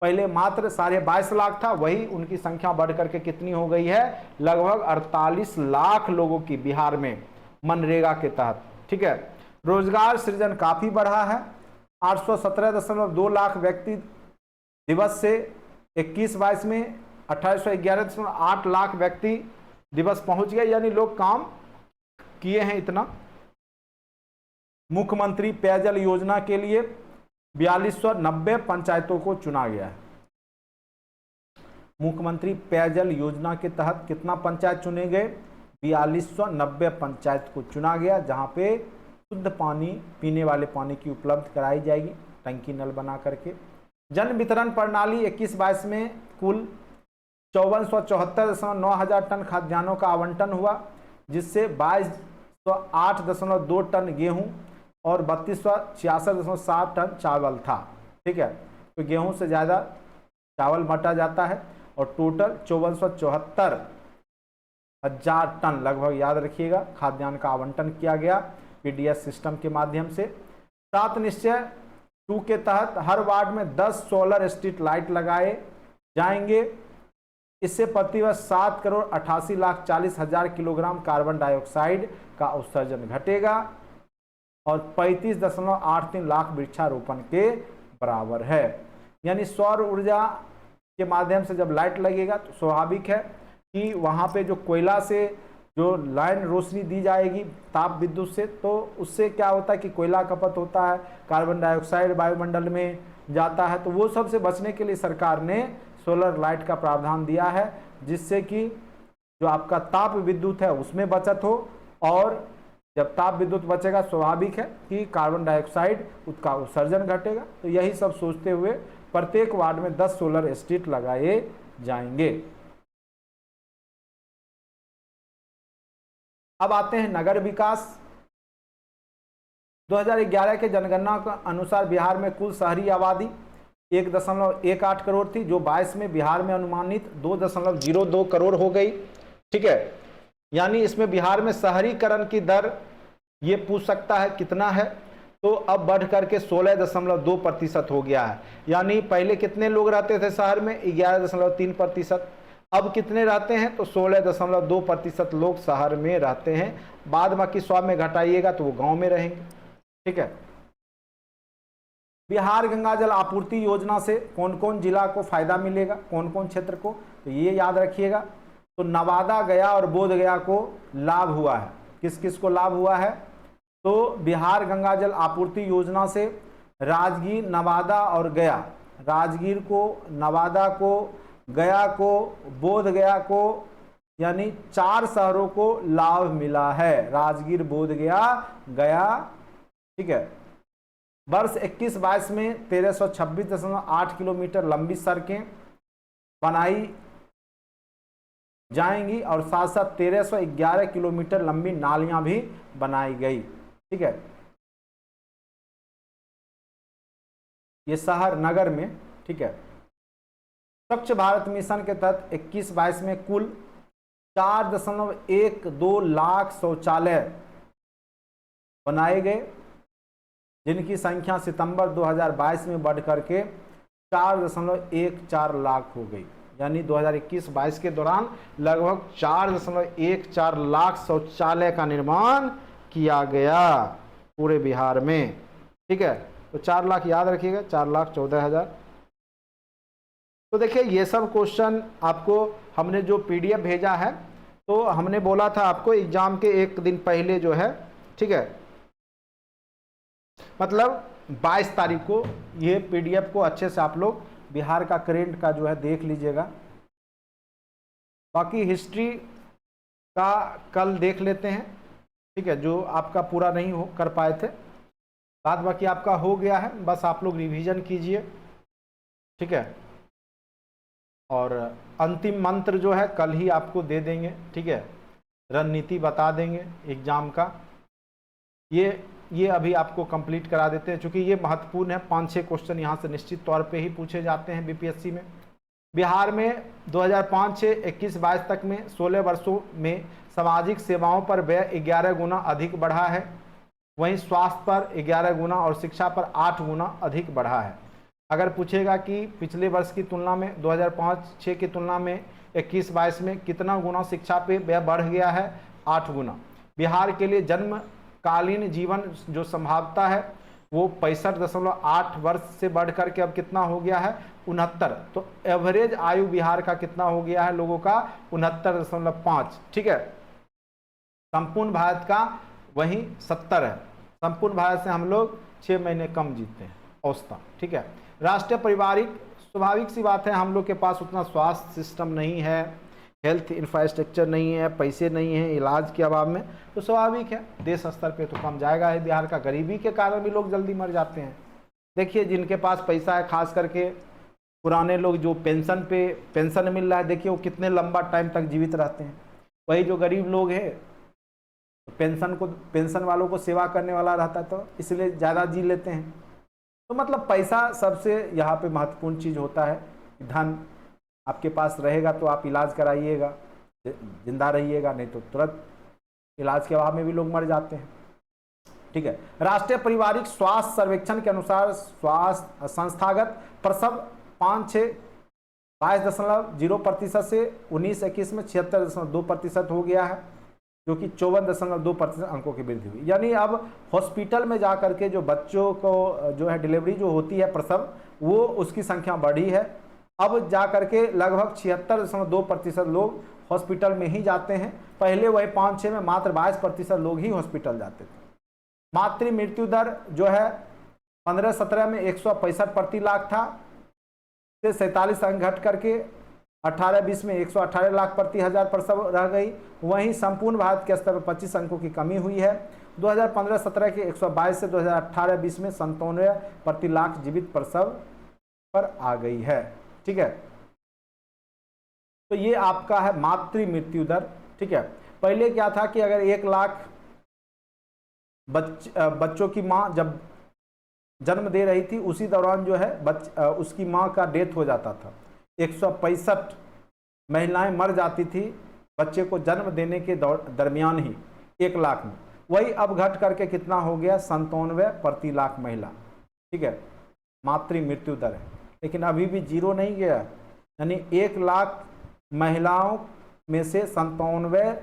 पहले मात्र 22.5 लाख था, वही उनकी संख्या बढ़कर के कितनी हो गई है, लगभग 48 लाख लोगों की बिहार में मनरेगा के तहत। ठीक है। रोजगार सृजन काफ़ी बढ़ा है, 817.2 लाख व्यक्ति दिवस से 21-22 में 2811.8 लाख व्यक्ति दिवस पहुंच गए, यानी लोग काम किए हैं इतना। मुख्यमंत्री पेयजल योजना के लिए 4290 पंचायतों को चुना गया है। मुख्यमंत्री पेयजल योजना के तहत कितना पंचायत चुने गए, 4290 पंचायत को चुना गया, जहां पे शुद्ध पानी, पीने वाले पानी की उपलब्ध कराई जाएगी टंकी नल बना करके। जन वितरण प्रणाली 21-22 में कुल 5474.9 हजार टन खाद्यान्नों का आवंटन हुआ, जिससे 2208.2 टन गेहूं और 3266.7 टन चावल था। ठीक है। तो गेहूं से ज़्यादा चावल बांटा जाता है, और टोटल 5474 हजार टन लगभग याद रखिएगा खाद्यान्न का आवंटन किया गया पीडीएस सिस्टम के माध्यम से। 7 निश्चय 2 के तहत हर वार्ड में 10 सोलर स्ट्रीट लाइट लगाए जाएंगे। इससे प्रतिवर्ष 7,88,40,000 किलोग्राम कार्बन डाइऑक्साइड का उत्सर्जन घटेगा और 35.83 लाख वृक्षारोपण के बराबर है। यानी सौर ऊर्जा के माध्यम से जब लाइट लगेगा तो स्वाभाविक है कि वहाँ पे जो कोयला से जो लाइन रोशनी दी जाएगी ताप विद्युत से, तो उससे क्या होता है कि कोयला खपत होता है, कार्बन डाइऑक्साइड वायुमंडल में जाता है। तो वो सब से बचने के लिए सरकार ने सोलर लाइट का प्रावधान दिया है, जिससे कि जो आपका ताप विद्युत है उसमें बचत हो, और जब ताप विद्युत बचेगा स्वाभाविक है कि कार्बन डाइऑक्साइड उसका उत्सर्जन घटेगा। तो यही सब सोचते हुए प्रत्येक वार्ड में 10 सोलर स्ट्रीट लगाए जाएंगे। अब आते हैं नगर विकास। 2011 के जनगणना के अनुसार बिहार में कुल शहरी आबादी 1.18 करोड़ थी, जो 22 में बिहार में अनुमानित 2.02 करोड़ हो गई। ठीक है। यानी इसमें बिहार में शहरीकरण की दर ये पूछ सकता है कितना है, तो अब बढ़ करके 16.2% हो गया है। यानी पहले कितने लोग रहते थे शहर में, 11.3%, अब कितने रहते हैं, तो 16.2% लोग शहर में रहते हैं। बाद बाकी 100 में घटाइएगा तो वो गांव में रहेंगे। ठीक है। बिहार गंगा जल आपूर्ति योजना से कौन कौन जिला को फायदा मिलेगा, कौन कौन क्षेत्र को, तो ये याद रखिएगा। तो नवादा, गया और बोध गया को लाभ हुआ है। किस किस को लाभ हुआ है, तो बिहार गंगा जल आपूर्ति योजना से राजगीर, नवादा और गया, राजगीर को, नवादा को, गया को, बोध गया को, यानी 4 शहरों को लाभ मिला है। राजगीर, बोध गया, गया। ठीक है। वर्ष 21-22 में 1326.8 किलोमीटर लंबी सड़कें बनाई जाएंगी और साथ साथ 1311 किलोमीटर लंबी नालियां भी बनाई गई। ठीक है। ये शहर नगर में। ठीक है। स्वच्छ भारत मिशन के तहत 21-22 में कुल 4.12 लाख शौचालय बनाए गए, जिनकी संख्या सितंबर 2022 में बढ़ करके 4.14 लाख हो गई। यानी 2021-22 के दौरान लगभग 4.14 लाख शौचालय का निर्माण किया गया पूरे बिहार में। ठीक है, तो 4 लाख याद रखिएगा, 4,14,000। तो देखिए ये सब क्वेश्चन आपको हमने जो पीडीएफ भेजा है, तो हमने बोला था आपको एग्जाम के एक दिन पहले जो है, ठीक है, मतलब 22 तारीख को ये पीडीएफ को अच्छे से आप लोग बिहार का करेंट का जो है देख लीजिएगा। बाकी हिस्ट्री का कल देख लेते हैं, ठीक है, जो आपका पूरा नहीं हो कर पाए थे, बाद बाकी आपका हो गया है, बस आप लोग रिवीजन कीजिए। ठीक है, और अंतिम मंत्र जो है कल ही आपको दे देंगे। ठीक है, रणनीति बता देंगे एग्जाम का, ये अभी आपको कंप्लीट करा देते हैं, क्योंकि ये महत्वपूर्ण है। 5-6 क्वेश्चन यहाँ से निश्चित तौर पे ही पूछे जाते हैं बीपीएससी में। बिहार में 2005 से 21-22 तक में 16 वर्षों में सामाजिक सेवाओं पर व्यय 11 गुना अधिक बढ़ा है, वहीं स्वास्थ्य पर 11 गुना और शिक्षा पर 8 गुना अधिक बढ़ा है। अगर पूछेगा कि पिछले वर्ष की तुलना में 2005-06 की तुलना में 21-22 में कितना गुना शिक्षा पे व्यय बढ़ गया है, 8 गुना। बिहार के लिए जन्मकालीन जीवन जो संभावता है वो 65.8 वर्ष से बढ़ करके अब कितना हो गया है, 69। तो एवरेज आयु बिहार का कितना हो गया है लोगों का, 69.5। ठीक है, संपूर्ण भारत का वही 70 है। संपूर्ण भारत से हम लोग 6 महीने कम जीते हैं औसतन। ठीक है, राष्ट्रीय पारिवारिक, स्वाभाविक सी बात है, हम लोग के पास उतना स्वास्थ्य सिस्टम नहीं है, हेल्थ इंफ्रास्ट्रक्चर नहीं है, पैसे नहीं है इलाज के अभाव में, तो स्वाभाविक है देश स्तर पे तो कम जाएगा है बिहार का। गरीबी के कारण भी लोग जल्दी मर जाते हैं। देखिए जिनके पास पैसा है, खास करके पुराने लोग जो पेंशन मिल रहा है, देखिए वो कितने लंबा टाइम तक जीवित रहते हैं। वही जो गरीब लोग हैं, पेंशन वालों को सेवा करने वाला रहता है, तो इसलिए ज़्यादा जी लेते हैं। तो मतलब पैसा सबसे यहाँ पे महत्वपूर्ण चीज़ होता है। धन आपके पास रहेगा तो आप इलाज कराइएगा, जिंदा रहिएगा, नहीं तो तुरंत इलाज के अभाव में भी लोग मर जाते हैं। ठीक है, राष्ट्रीय पारिवारिक स्वास्थ्य सर्वेक्षण के अनुसार स्वास्थ्य संस्थागत प्रसव 22.0% से 19-21 में 76.2% हो गया है, जो कि 54.2% अंकों की वृद्धि हुई। यानी अब हॉस्पिटल में जा करके जो बच्चों को जो है डिलीवरी जो होती है, प्रसव, वो उसकी संख्या बढ़ी है। अब जा करके लगभग 76.2% लोग हॉस्पिटल में ही जाते हैं। पहले वही 5-6 में मात्र 22% लोग ही हॉस्पिटल जाते थे। मातृ मृत्यु दर जो है 15-17 में 165 प्रति लाख था, से 47 अंक घट करके 18-20 में 118 लाख प्रति हजार प्रसव रह गई। वहीं संपूर्ण भारत के स्तर पर 25 अंकों की कमी हुई है। 2015-17 के 122 से 2018-20 में 97 प्रति लाख जीवित प्रसव पर आ गई है। ठीक है, तो ये आपका है मातृ मृत्यु दर। ठीक है, पहले क्या था कि अगर 1 लाख बच्चों की माँ जब जन्म दे रही थी, उसी दौरान जो है उसकी माँ का डेथ हो जाता था। 165 महिलाएं मर जाती थी बच्चे को जन्म देने के दरमियान ही 1 लाख में। वही अब घट करके कितना हो गया, 97 प्रति लाख महिला। ठीक है, मातृ मृत्यु दर है, लेकिन अभी भी जीरो नहीं गया। यानी 1 लाख महिलाओं में से 97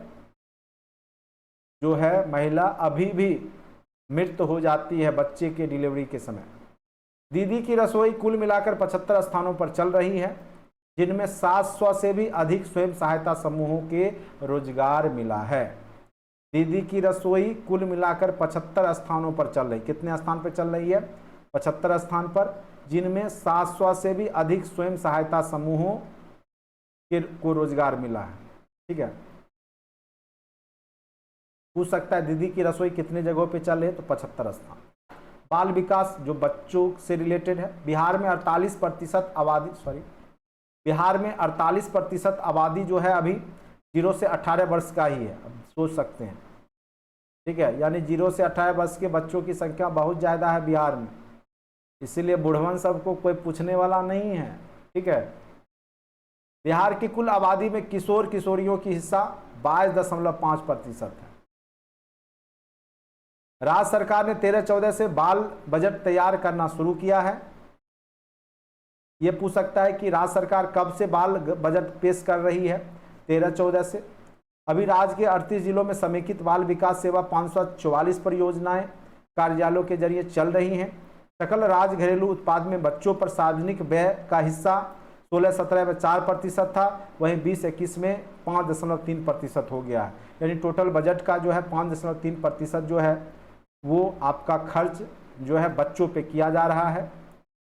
जो है महिला अभी भी मृत हो जाती है बच्चे के डिलीवरी के समय। दीदी की रसोई कुल मिलाकर 75 स्थानों पर चल रही है, जिनमें 700 से भी अधिक स्वयं सहायता समूहों के रोजगार मिला है। दीदी की रसोई कुल मिलाकर 75 स्थानों पर चल रही, कितने स्थान पर चल रही है, 75 स्थान पर, जिनमें 700 से भी अधिक स्वयं सहायता समूहों को रोजगार मिला है। ठीक है, पूछ सकता है दीदी की रसोई कितने जगहों पे चल रही है, तो 75 स्थान। बाल विकास जो बच्चों से रिलेटेड है, बिहार में 48% आबादी जो है अभी 0 से 18 वर्ष का ही है। अब सोच सकते हैं, ठीक है, यानी 0 से 18 वर्ष के बच्चों की संख्या बहुत ज़्यादा है बिहार में, इसीलिए बुढ़वन सबको कोई पूछने वाला नहीं है। ठीक है, बिहार की कुल आबादी में किशोर किशोरियों की हिस्सा 22.5% है। राज्य सरकार ने 13-14 से बाल बजट तैयार करना शुरू किया है। यह पूछ सकता है कि राज्य सरकार कब से बाल बजट पेश कर रही है, 13-14 से। अभी राज्य के 38 जिलों में समेकित बाल विकास सेवा 544 परियोजनाएं कार्यालयों के जरिए चल रही हैं। सकल राज्य घरेलू उत्पाद में बच्चों पर सार्वजनिक व्यय का हिस्सा 16-17 में 4% था, वहीं 20-21 में 5.3% हो गया है। यानी टोटल बजट का जो है 5.3% जो है वो आपका खर्च जो है बच्चों पे किया जा रहा है।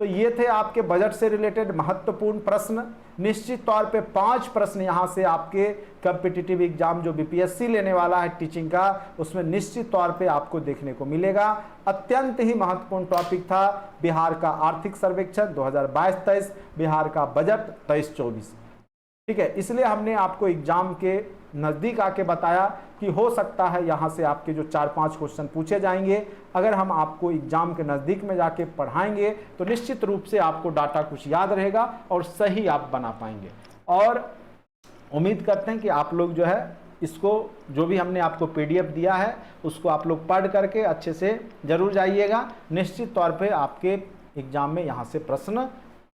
तो ये थे आपके बजट से रिलेटेड महत्वपूर्ण प्रश्न। निश्चित तौर पे 5 प्रश्न यहाँ से आपके कॉम्पिटिटिव एग्जाम जो बीपीएससी लेने वाला है टीचिंग का, उसमें निश्चित तौर पे आपको देखने को मिलेगा। अत्यंत ही महत्वपूर्ण टॉपिक था बिहार का आर्थिक सर्वेक्षण 2022-23, बिहार का बजट 23-24। ठीक है, इसलिए हमने आपको एग्जाम के नज़दीक आके बताया कि हो सकता है यहाँ से आपके जो 4-5 क्वेश्चन पूछे जाएंगे। अगर हम आपको एग्जाम के नज़दीक में जाके पढ़ाएंगे तो निश्चित रूप से आपको डाटा कुछ याद रहेगा और सही आप बना पाएंगे। और उम्मीद करते हैं कि आप लोग जो है इसको, जो भी हमने आपको पीडीएफ दिया है उसको आप लोग पढ़ करके अच्छे से जरूर जाइएगा। निश्चित तौर पे आपके एग्जाम में यहाँ से प्रश्न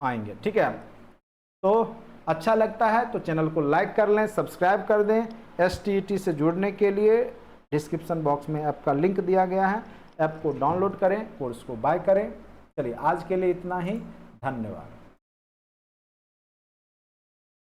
आएंगे। ठीक है, तो अच्छा लगता है तो चैनल को लाइक कर लें, सब्सक्राइब कर दें। STET से जुड़ने के लिए डिस्क्रिप्शन बॉक्स में ऐप का लिंक दिया गया है, ऐप को डाउनलोड करें, कोर्स को बाय करें। चलिए आज के लिए इतना ही, धन्यवाद।